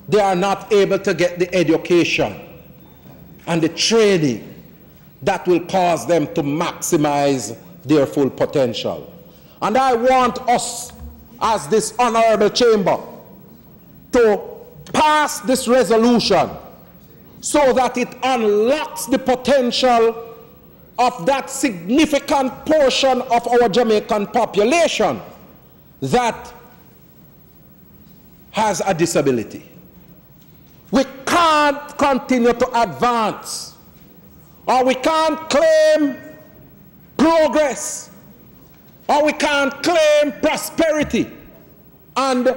Speaker 10: they are not able to get the education and the training that will cause them to maximize their full potential. And I want us, as this honorable chamber, to pass this resolution so that it unlocks the potential of that significant portion of our Jamaican population that has a disability. We can't continue to advance, or we can't claim progress, or we can't claim prosperity, and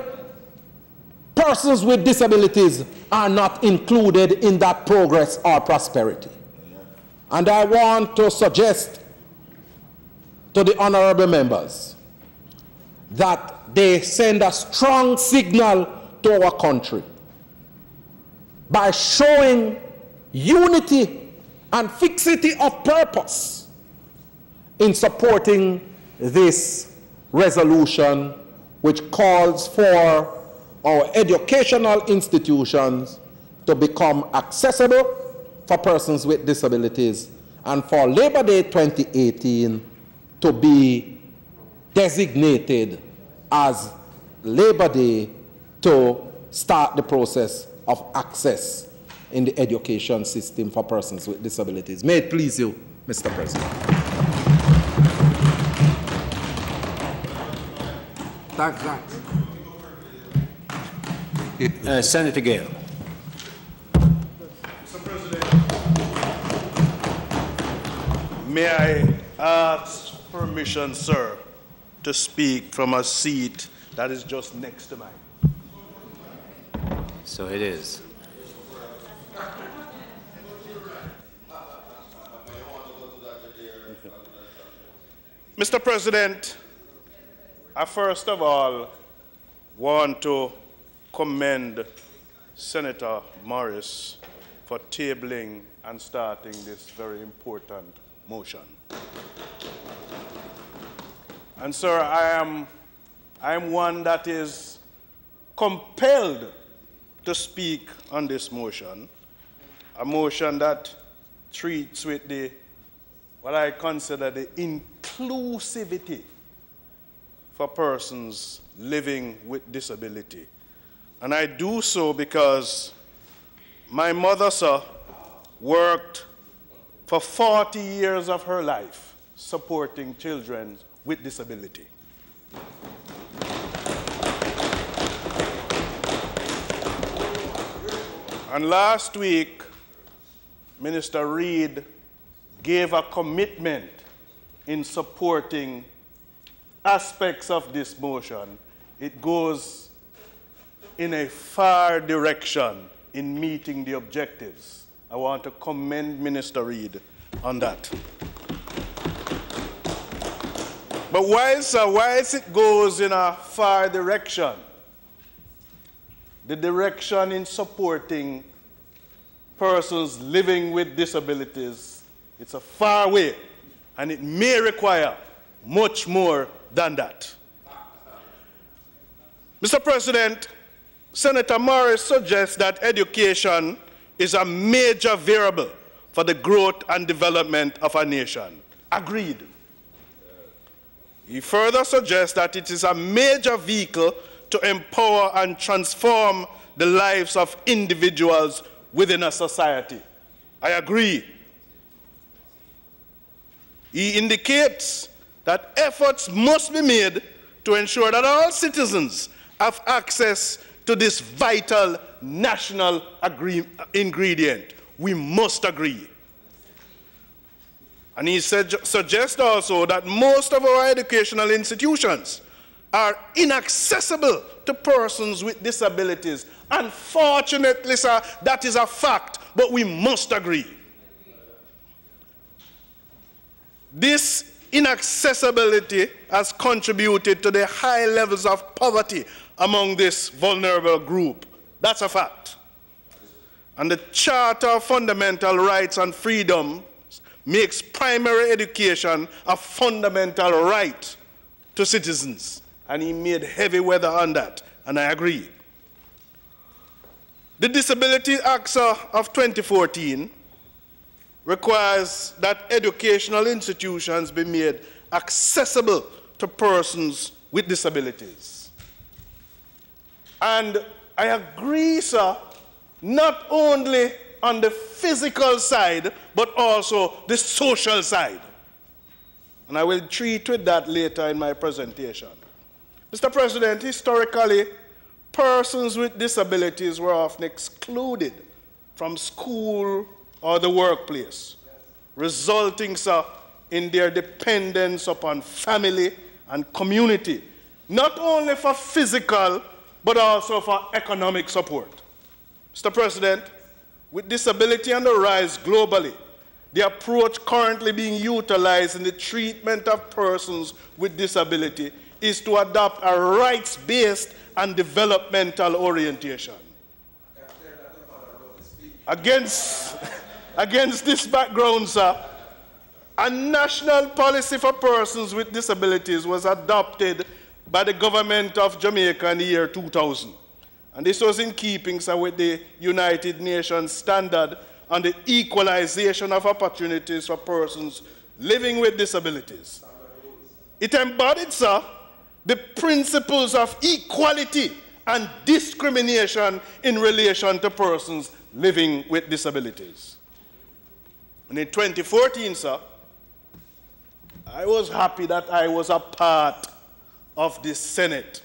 Speaker 10: persons with disabilities are not included in that progress or prosperity. And I want to suggest to the honorable members that they send a strong signal to our country by showing unity and fixity of purpose in supporting this resolution, which calls for our educational institutions to become accessible for persons with disabilities, and for Labor Day 2018 to be designated as Labor Day to start the process of access in the education system for persons with disabilities. May it please you, Mr. President. Thanks.
Speaker 3: Senator Gale.
Speaker 9: May I ask permission, sir, to speak from a seat that is just next to mine?
Speaker 3: So it is.
Speaker 9: Mr. President, I first of all want to commend Senator Morris for tabling and starting this very important motion. And sir, I am one that is compelled to speak on this motion, a motion that treats with what I consider the inclusivity for persons living with disability. And I do so because my mother, sir, worked for 40 years of her life supporting children with disability. And last week, Minister Reid gave a commitment in supporting aspects of this motion. It goes in a far direction in meeting the objectives. I want to commend Minister Reid on that. But whilst it goes in a far direction, the direction in supporting persons living with disabilities, it's a far way, and it may require much more than that. Mr. President, Senator Morris suggests that education is a major variable for the growth and development of a nation. Agreed. He further suggests that it is a major vehicle to empower and transform the lives of individuals within a society. I agree. He indicates that efforts must be made to ensure that all citizens have access to this vital national ingredient. We must agree. And he suggests also that most of our educational institutions are inaccessible to persons with disabilities. Unfortunately, sir, that is a fact, but we must agree. This inaccessibility has contributed to the high levels of poverty among this vulnerable group. That's a fact. And the Charter of Fundamental Rights and Freedom makes primary education a fundamental right to citizens. And he made heavy weather on that, and I agree. The Disability Act of 2014 requires that educational institutions be made accessible to persons with disabilities. And I agree, sir, not only on the physical side, but also the social side. And I will treat with that later in my presentation. Mr. President, historically, persons with disabilities were often excluded from school or the workplace, resulting, sir, in their dependence upon family and community, not only for physical, but also for economic support. Mr. President, with disability on the rise globally, the approach currently being utilized in the treatment of persons with disability is to adopt a rights-based and developmental orientation. Against this background, sir, a national policy for persons with disabilities was adopted by the government of Jamaica in the year 2000. And this was in keeping, sir, with the United Nations standard on the equalization of opportunities for persons living with disabilities. It embodied, sir, the principles of equality and discrimination in relation to persons living with disabilities. And in 2014, sir, I was happy that I was a part of the Senate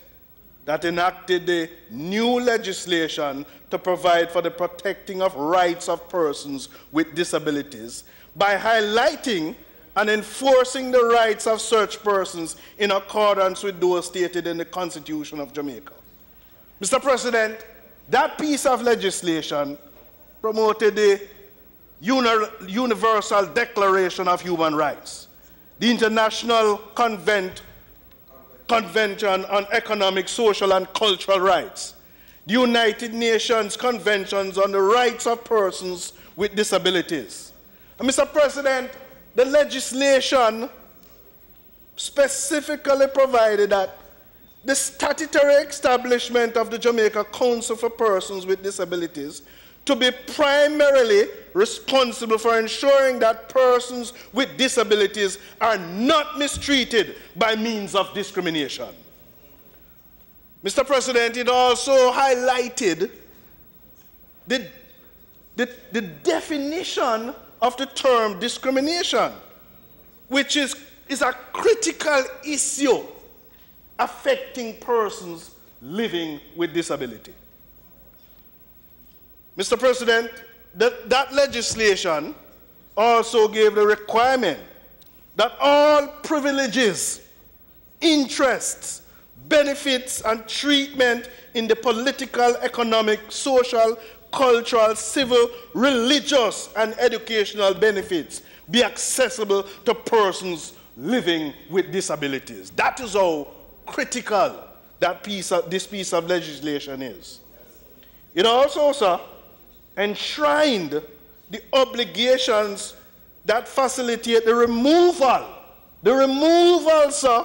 Speaker 9: that enacted the new legislation to provide for the protecting of rights of persons with disabilities by highlighting and enforcing the rights of such persons in accordance with those stated in the Constitution of Jamaica. Mr. President, that piece of legislation promoted the Universal Declaration of Human Rights, the International Convention on Economic, Social, and Cultural Rights, the United Nations Conventions on the Rights of Persons with Disabilities. And Mr. President, the legislation specifically provided that the statutory establishment of the Jamaica Council for Persons with Disabilities to be primarily responsible for ensuring that persons with disabilities are not mistreated by means of discrimination. Mr. President, it also highlighted the definition of the term discrimination, which is a critical issue affecting persons living with disability. Mr. President, that legislation also gave the requirement that all privileges, interests, benefits, and treatment in the political, economic, social, cultural, civil, religious, and educational benefits be accessible to persons living with disabilities. That is how critical this piece of legislation is. It also, sir, enshrined the obligations that facilitate the removal, sir,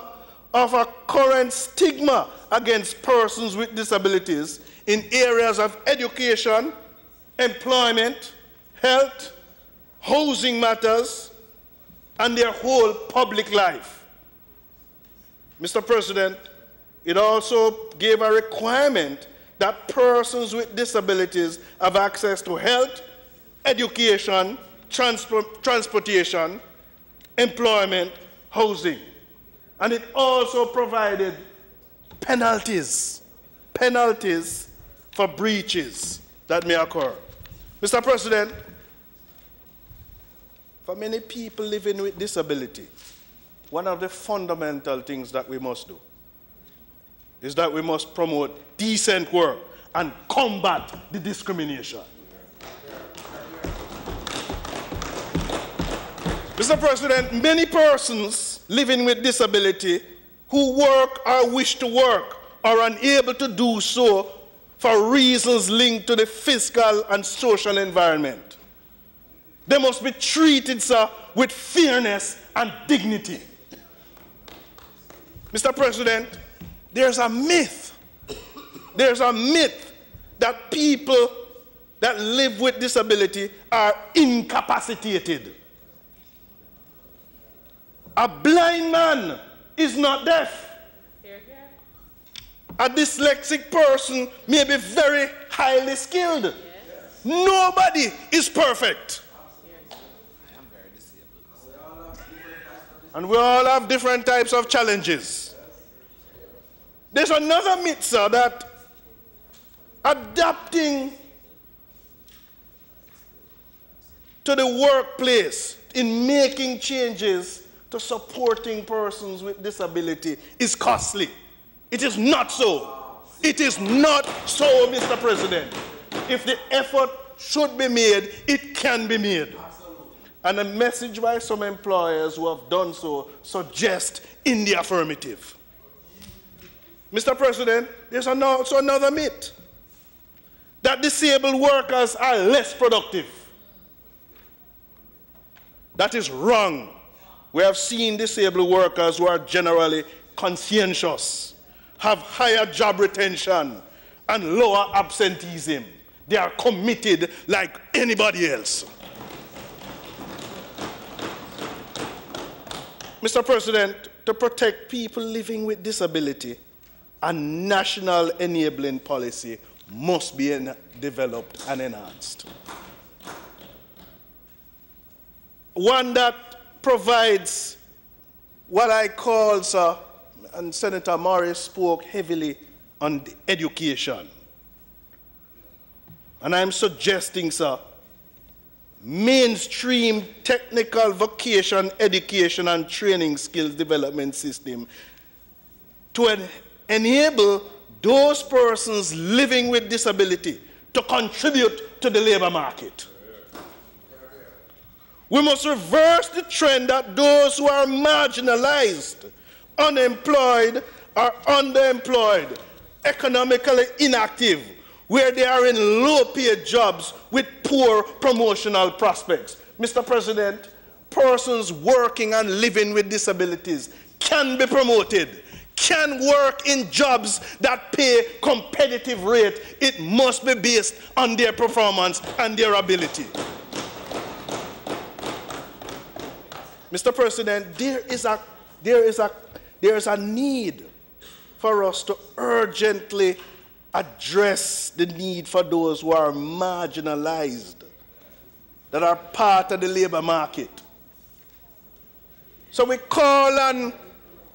Speaker 9: of a current stigma against persons with disabilities in areas of education, employment, health, housing matters, and their whole public life. Mr. President, it also gave a requirement that persons with disabilities have access to health, education, transportation, employment, housing. And it also provided penalties for breaches that may occur. Mr. President, for many people living with disability, one of the fundamental things that we must do is that we must promote decent work and combat the discrimination. Mr. President, many persons living with disability who work or wish to work are unable to do so for reasons linked to the physical and social environment. They must be treated, sir, with fairness and dignity. Mr. President, there's a myth that people that live with disability are incapacitated. A blind man is not deaf. A dyslexic person may be very highly skilled. Yes. Nobody is perfect. I am very disabled. And we all have different types of challenges. There's another myth, sir, that adapting to the workplace in making changes to supporting persons with disability is costly. It is not so. It is not so, Mr. President. If the effort should be made, it can be made. And a message by some employers who have done so suggests in the affirmative. Mr. President, there's also another myth that disabled workers are less productive. That is wrong. We have seen disabled workers who are generally conscientious, have higher job retention, and lower absenteeism. They are committed like anybody else. Mr. President, to protect people living with disability, a national enabling policy must be developed and enhanced. One that provides what I call, sir, and Senator Morris spoke heavily on the education. And I'm suggesting, sir, mainstream technical vocation education and training skills development system to enable those persons living with disability to contribute to the labor market. We must reverse the trend that those who are marginalized, unemployed, or underemployed, economically inactive, where they are in low-paid jobs with poor promotional prospects. Mr. President, persons working and living with disabilities can be promoted, can work in jobs that pay competitive rate. It must be based on their performance and their ability. Mr. President, there is a need for us to urgently address the need for those who are marginalized, that are part of the labor market. So we call on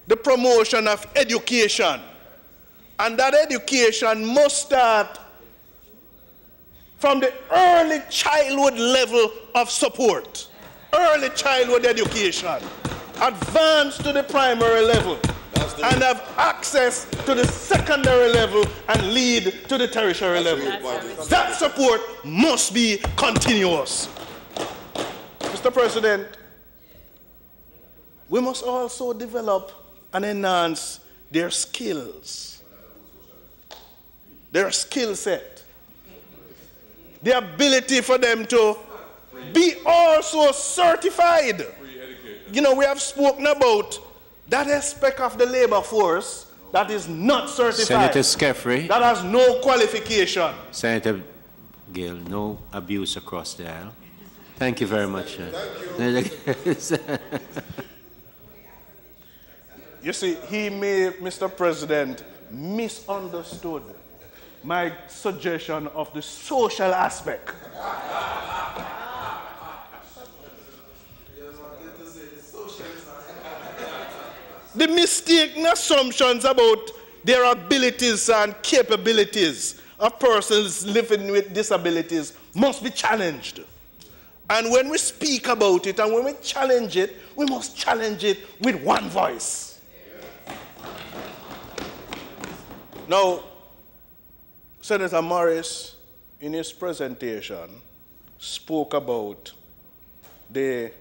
Speaker 9: the promotion of education, and that education must start from the early childhood level of support, early childhood education, advance to the primary level, and have access to the secondary level and lead to the tertiary level. That support must be continuous. Mr. President, we must also develop and enhance their skills, their skill set, the ability for them to be also certified. You know, we have spoken about that aspect of the labor force that is not certified.
Speaker 3: Senator Skeffrey.
Speaker 9: That has no qualification.
Speaker 3: Senator Gill, no abuse across the aisle. Thank you very much. Thank you.
Speaker 9: You see, he may, Mr. President, misunderstood my suggestion of the social aspect. The mistaken assumptions about their abilities and capabilities of persons living with disabilities must be challenged. And when we speak about it and when we challenge it, we must challenge it with one voice. Now, Senator Morris, in his presentation, spoke about the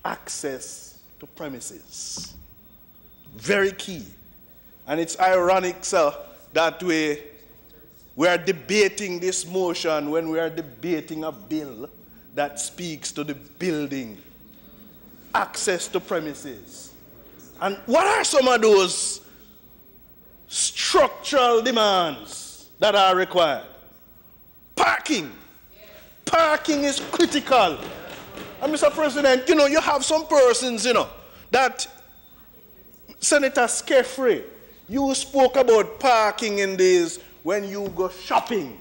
Speaker 9: access to premises. Very key. And it's ironic, sir, that we are debating this motion when we are debating a bill that speaks to the building, access to premises. And what are some of those structural demands that are required? Parking. Parking is critical. And Mr. President, you know, you have some persons, you know, that Senator Skeffrey, you spoke about parking in days when you go shopping.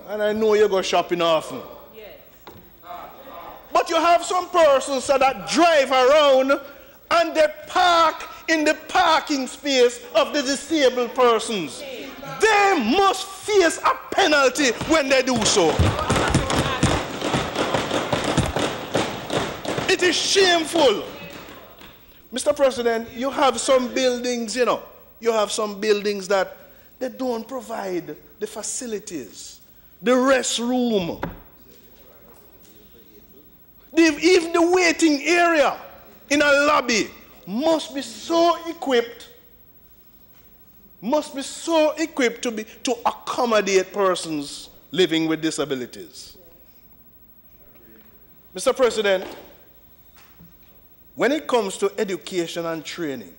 Speaker 9: And I know you go shopping often. Yes. But you have some persons that drive around and they park in the parking space of the disabled persons. They must face a penalty when they do so. It is shameful. Mr. President, you have some buildings, you know, you have some buildings that they don't provide the facilities, the restroom, even the waiting area in a lobby must be so equipped to accommodate persons living with disabilities. Mr. President, when it comes to education and training,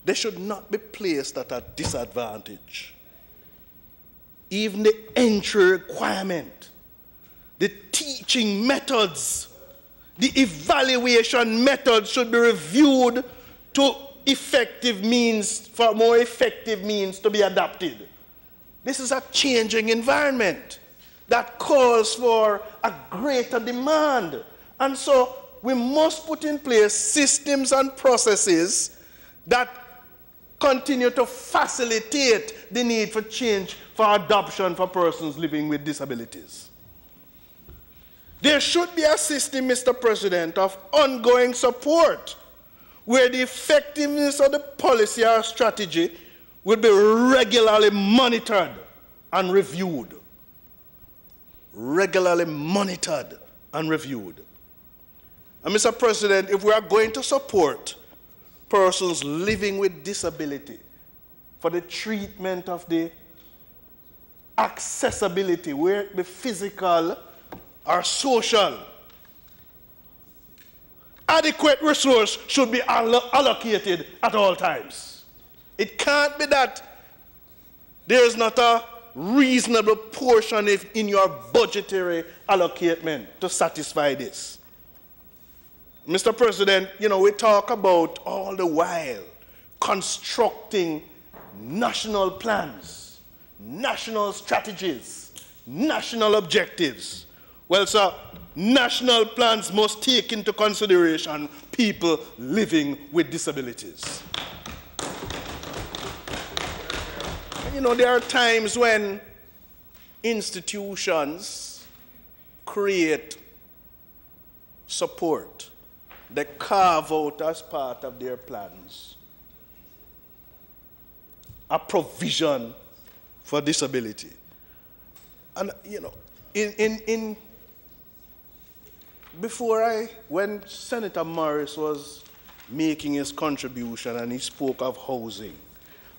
Speaker 9: they should not be placed at a disadvantage. Even the entry requirement, the teaching methods, the evaluation methods should be reviewed to more effective means to be adopted. This is a changing environment that calls for a greater demand. And so we must put in place systems and processes that continue to facilitate the need for change for adoption for persons living with disabilities. There should be a system, Mr. President, of ongoing support where the effectiveness of the policy or strategy will be regularly monitored and reviewed. Regularly monitored and reviewed. And Mr. President, if we are going to support persons living with disability for the treatment of the accessibility, where it be physical or social, adequate resource should be allocated at all times. It can't be that there is not a reasonable portion in your budgetary allotment to satisfy this. Mr. President, you know, we talk about all the while constructing national plans, national strategies, national objectives. Well, sir, national plans must take into consideration people living with disabilities. you know, there are times when institutions create support. They carve out as part of their plans a provision for disability. And, you know, when Senator Morris was making his contribution and he spoke of housing,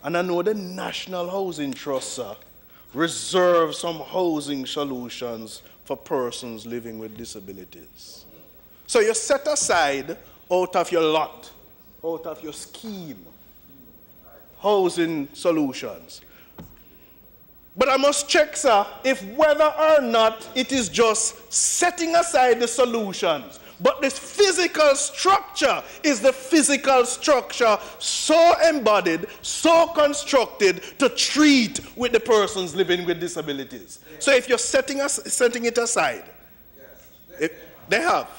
Speaker 9: and I know the National Housing Trust reserves some housing solutions for persons living with disabilities. So you set aside out of your lot, out of your scheme, housing solutions. But I must check, sir, if whether or not it is just setting aside the solutions, but this physical structure is the physical structure so embodied, so constructed to treat with the persons living with disabilities. So if you're setting it aside, they have.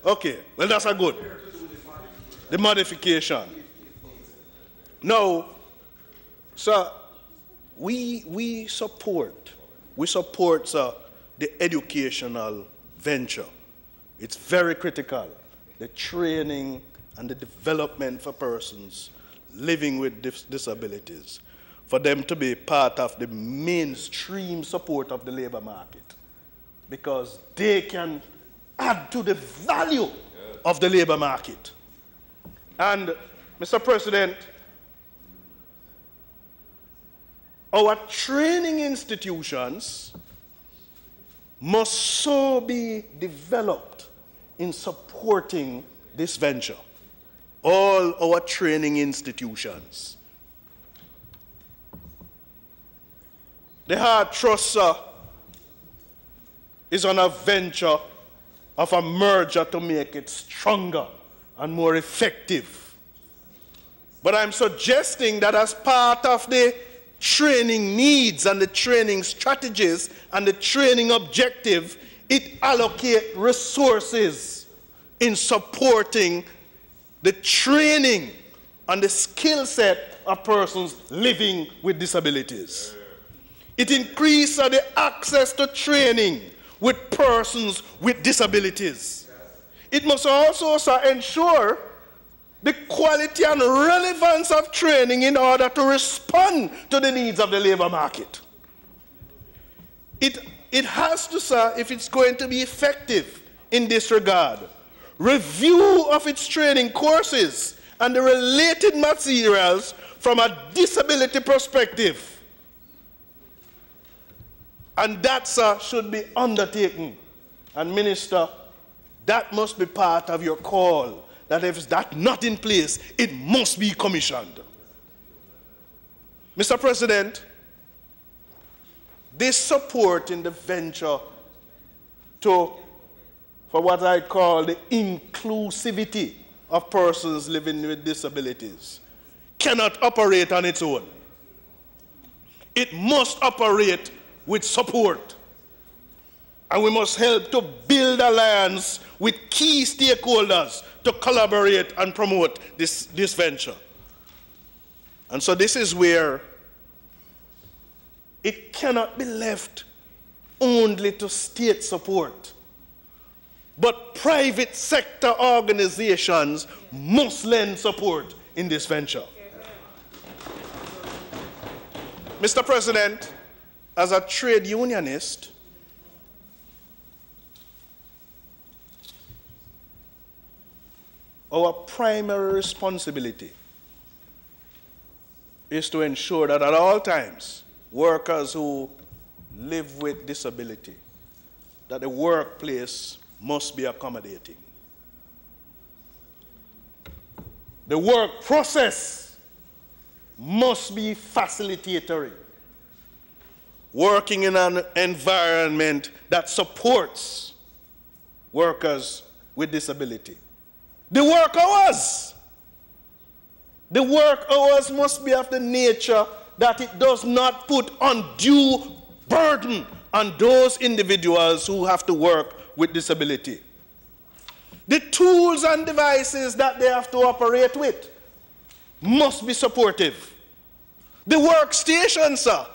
Speaker 9: Okay, well that's a good. The modification. Now, sir, we support the educational venture. It's very critical, the training and the development for persons living with disabilities, for them to be part of the mainstream support of the labor market, because they can add to the value of the labor market. And, Mr. President, our training institutions must so be developed in supporting this venture. All our training institutions. The Heart Trust is on a venture of a merger to make it stronger and more effective. But I'm suggesting that as part of the training needs and the training strategies and the training objective, it allocate resources in supporting the training and the skill set of persons living with disabilities. It increases the access to training with persons with disabilities. It must also ensure the quality and relevance of training in order to respond to the needs of the labor market. It has to, sir, if it's going to be effective in this regard, review of its training courses and the related materials from a disability perspective. And that, sir, should be undertaken. And Minister, that must be part of your call, that if that's not in place, it must be commissioned. Mr. President, this support in the venture for what I call the inclusivity of persons living with disabilities cannot operate on its own. It must operate with support. And we must help to build alliance with key stakeholders to collaborate and promote this venture. And so this is where it cannot be left only to state support, but private sector organizations must lend support in this venture. Mr. President, as a trade unionist, our primary responsibility is to ensure that at all times, workers who live with disability, that the workplace must be accommodating. The work process must be facilitatory, working in an environment that supports workers with disability. The work hours must be of the nature that it does not put undue burden on those individuals who have to work with disability. The tools and devices that they have to operate with must be supportive. The workstation, sir.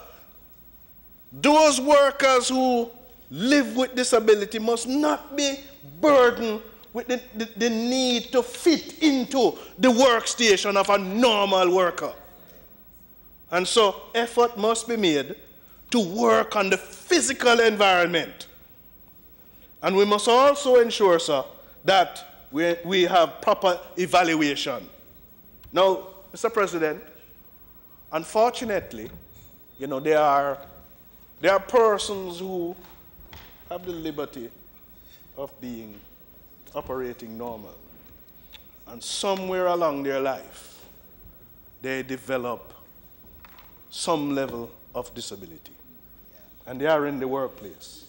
Speaker 9: Those workers who live with disability must not be burdened with the need to fit into the workstation of a normal worker. And so effort must be made to work on the physical environment. And we must also ensure, sir, that we have proper evaluation. Now, Mr. President, unfortunately, you know, there are persons who have the liberty of operating normal. And somewhere along their life, they develop some level of disability. And they are in the workplace.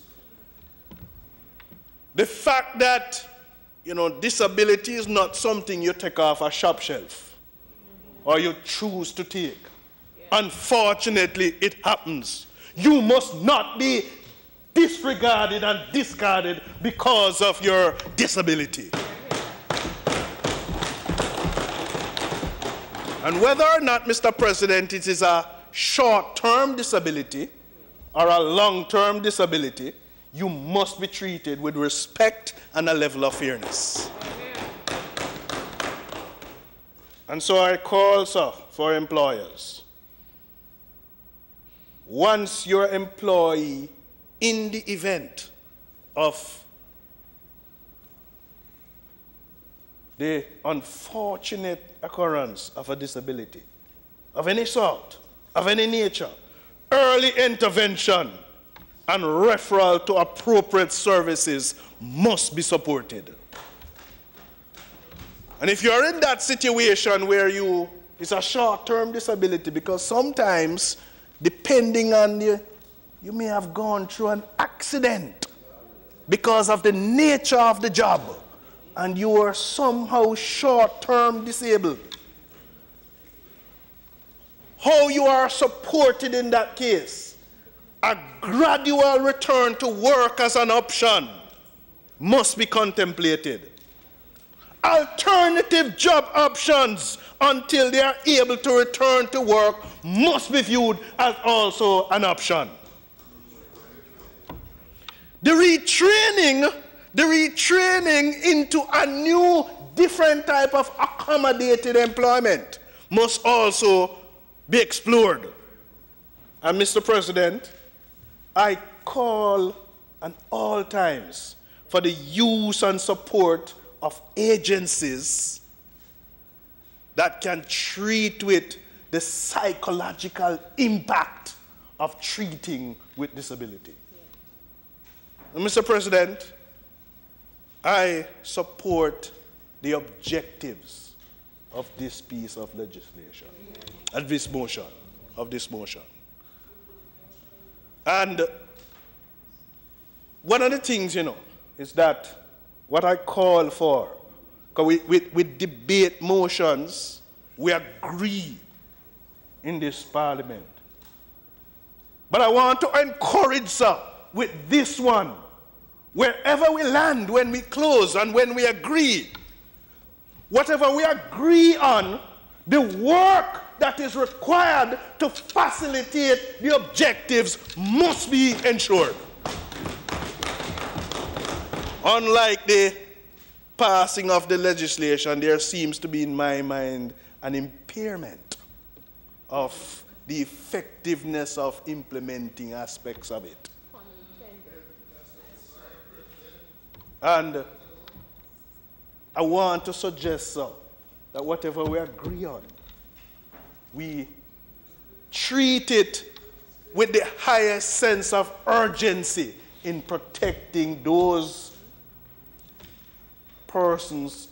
Speaker 9: The fact that, you know, disability is not something you take off a shop shelf or you choose to take. Unfortunately, it happens. You must not be disregarded and discarded because of your disability. And whether or not, Mr. President, it is a short-term disability or a long-term disability, you must be treated with respect and a level of fairness. And so I call, sir, for employers. Once your employee, in the event of the unfortunate occurrence of a disability, of any sort, of any nature, early intervention and referral to appropriate services must be supported. And if you're in that situation where it's a short-term disability, because sometimes, depending on you may have gone through an accident because of the nature of the job, and you are somehow short-term disabled. How you are supported in that case, a gradual return to work as an option must be contemplated. Alternative job options until they are able to return to work must be viewed as also an option. The retraining into a new, different type of accommodated employment must also be explored. And Mr. President, I call at all times for the use and support of agencies that can treat with the psychological impact of treating with disability. And Mr. President, I support the objectives of this piece of legislation, of this motion. And one of the things, you know, is that what I call for, because we debate motions, we agree in this parliament. But I want to encourage, sir, with this one, wherever we land when we close and when we agree, whatever we agree on, the work that is required to facilitate the objectives must be ensured. Unlike the passing of the legislation, there seems to be, in my mind, an impairment of the effectiveness of implementing aspects of it. And I want to suggest, sir, that whatever we agree on, we treat it with the highest sense of urgency in protecting those persons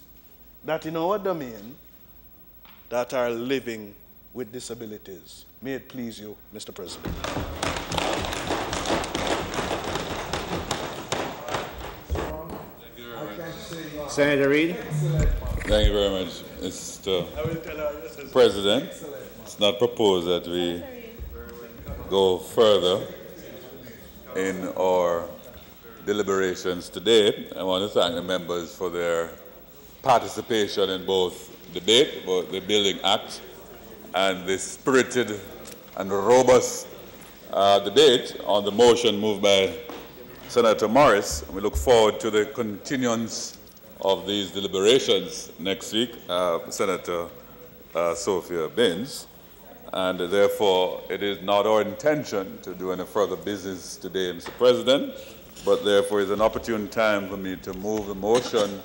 Speaker 9: that in our domain that are living with disabilities. May it please you, Mr. President.
Speaker 3: Senator Reid.
Speaker 4: Thank you very much, Mr. President. It's not proposed that we go further in our deliberations today. I want to thank the members for their participation in both debate about the Building Act and the spirited and robust debate on the motion moved by Senator Morris. We look forward to the continuance of these deliberations next week, Senator Sophia Baines. And therefore, it is not our intention to do any further business today, Mr. President, but therefore is an opportune time for me to move the motion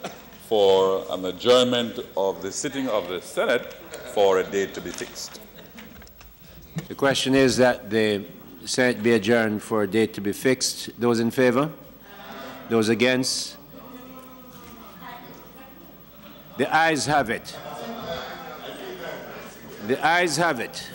Speaker 4: for an adjournment of the sitting of the Senate for a date to be fixed.
Speaker 3: The question is that the Senate be adjourned for a date to be fixed. Those in favor? Those against? The ayes have it. The ayes have it.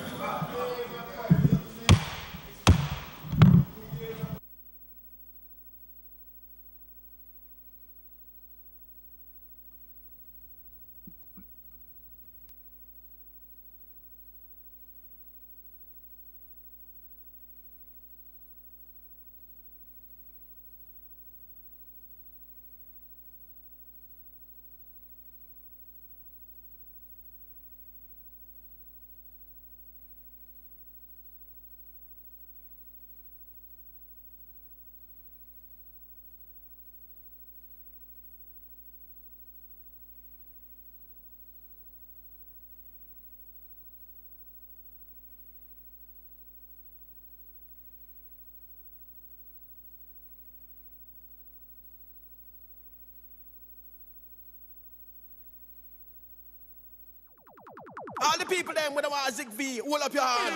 Speaker 11: All the people them when I want Zig V, hold up your hand.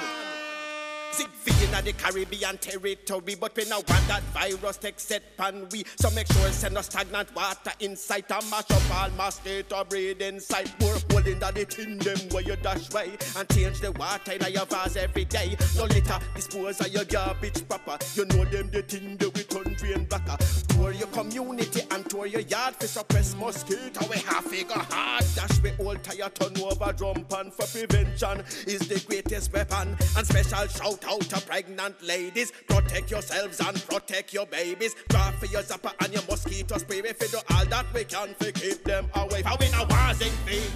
Speaker 11: Zig V in the Caribbean territory, but we now want that virus take set pan we. So make sure send us stagnant water inside and mash up all my state or breed inside. More hole in the tin them where you dash way and change the water in your vase every day. No litter, dispose of your garbage proper. You know them the thing that we turn drain blacker. Tour your community and tour your yard for suppress mosquito. We have figure hard dash we all tire turn over drum pan for prevention is the greatest weapon. And special shout out to pregnant ladies. Protect yourselves and protect your babies. Draw for your zapper and your mosquito spray. If we do all that we can to keep them away. How we now was in vain.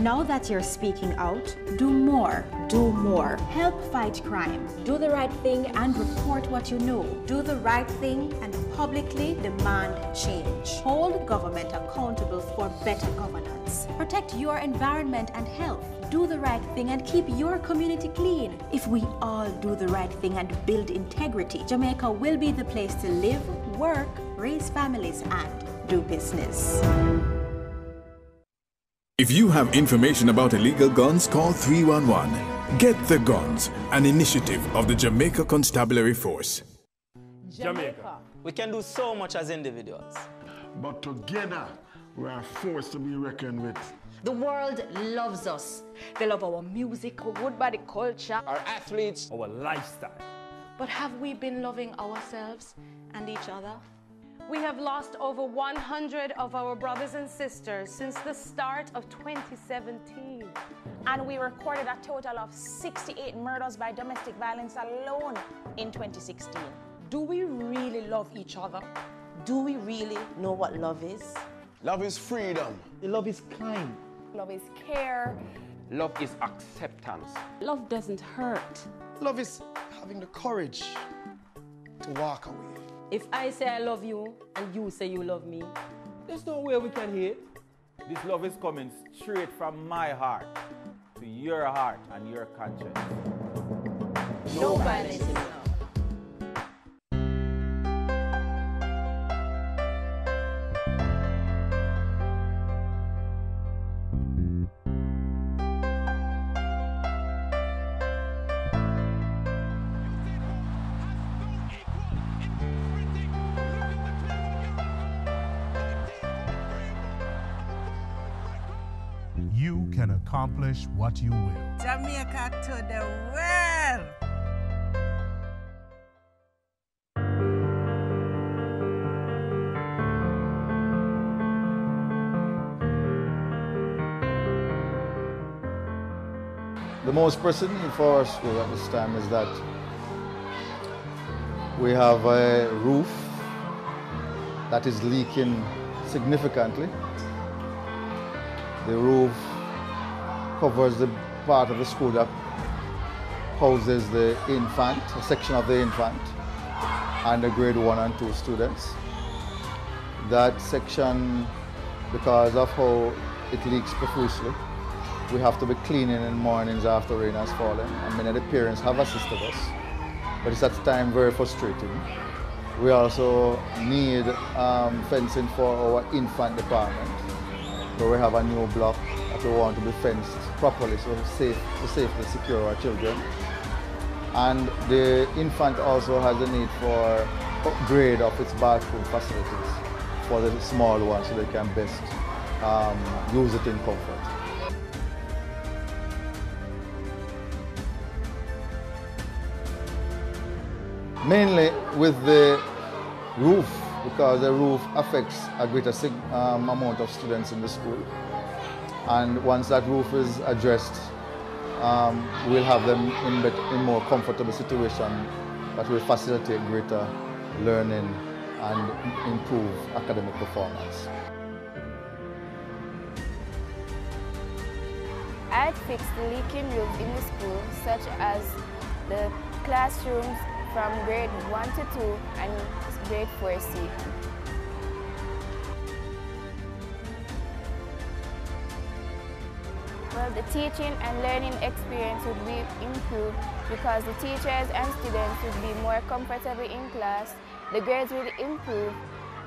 Speaker 12: Now that you're speaking out, do more. Do more. Help fight crime. Do the right thing and report what you know. Do the right thing and publicly demand change. Hold government accountable for better governance. Protect your environment and health. Do the right thing and keep your community clean. If we all do the right thing and build integrity, Jamaica will be the place to live, work, raise families, and do business.
Speaker 13: If you have information about illegal guns, call 311. Get the Guns, an initiative of the Jamaica Constabulary Force.
Speaker 14: Jamaica. We can do so much as individuals.
Speaker 15: But together, we are forced to be reckoned with.
Speaker 16: The world loves us. They love our music, our good body culture,
Speaker 14: our athletes, our lifestyle.
Speaker 16: But have we been loving ourselves and each other?
Speaker 17: We have lost over 100 of our brothers and sisters since the start of 2017.
Speaker 18: And we recorded a total of 68 murders by domestic violence alone in 2016.
Speaker 16: Do we really love each other? Do we really know what love is?
Speaker 15: Love is freedom.
Speaker 14: Love is kind.
Speaker 17: Love is care.
Speaker 14: Love is acceptance.
Speaker 16: Love doesn't hurt.
Speaker 15: Love is having the courage to walk away.
Speaker 16: If I say I love you and you say you love me,
Speaker 14: there's no way we can hate. This love is coming straight from my heart to your heart and your conscience.
Speaker 16: No violence in love.
Speaker 19: You can accomplish what you will.
Speaker 20: Jamaica to the world!
Speaker 21: The most pressing need for our school at this time is that we have a roof that is leaking significantly. The roof covers the part of the school that houses the infant, a section of the infant, and the grade 1 and 2 students. That section, because of how it leaks profusely, we have to be cleaning in mornings after rain has fallen, and many of the parents have assisted us, but it's at times very frustrating. We also need fencing for our infant department, where we have a new block that we want to be fenced properly to safely secure our children. And the infant also has a need for upgrade of its bathroom facilities for the small ones so they can best use it in comfort. Mainly with the roof, because the roof affects a greater amount of students in the school. And once that roof is addressed, we'll have them in more comfortable situation that will facilitate greater learning and improve academic performance.
Speaker 1: I'd fix the leaking roofs in the school, such as the classrooms from grade 1 to 2 and grade 4C. Well, the teaching and learning experience would be improved because the teachers and students would be more comfortable in class, the grades would improve,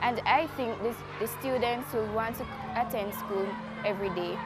Speaker 1: and I think the students will want to attend school every day.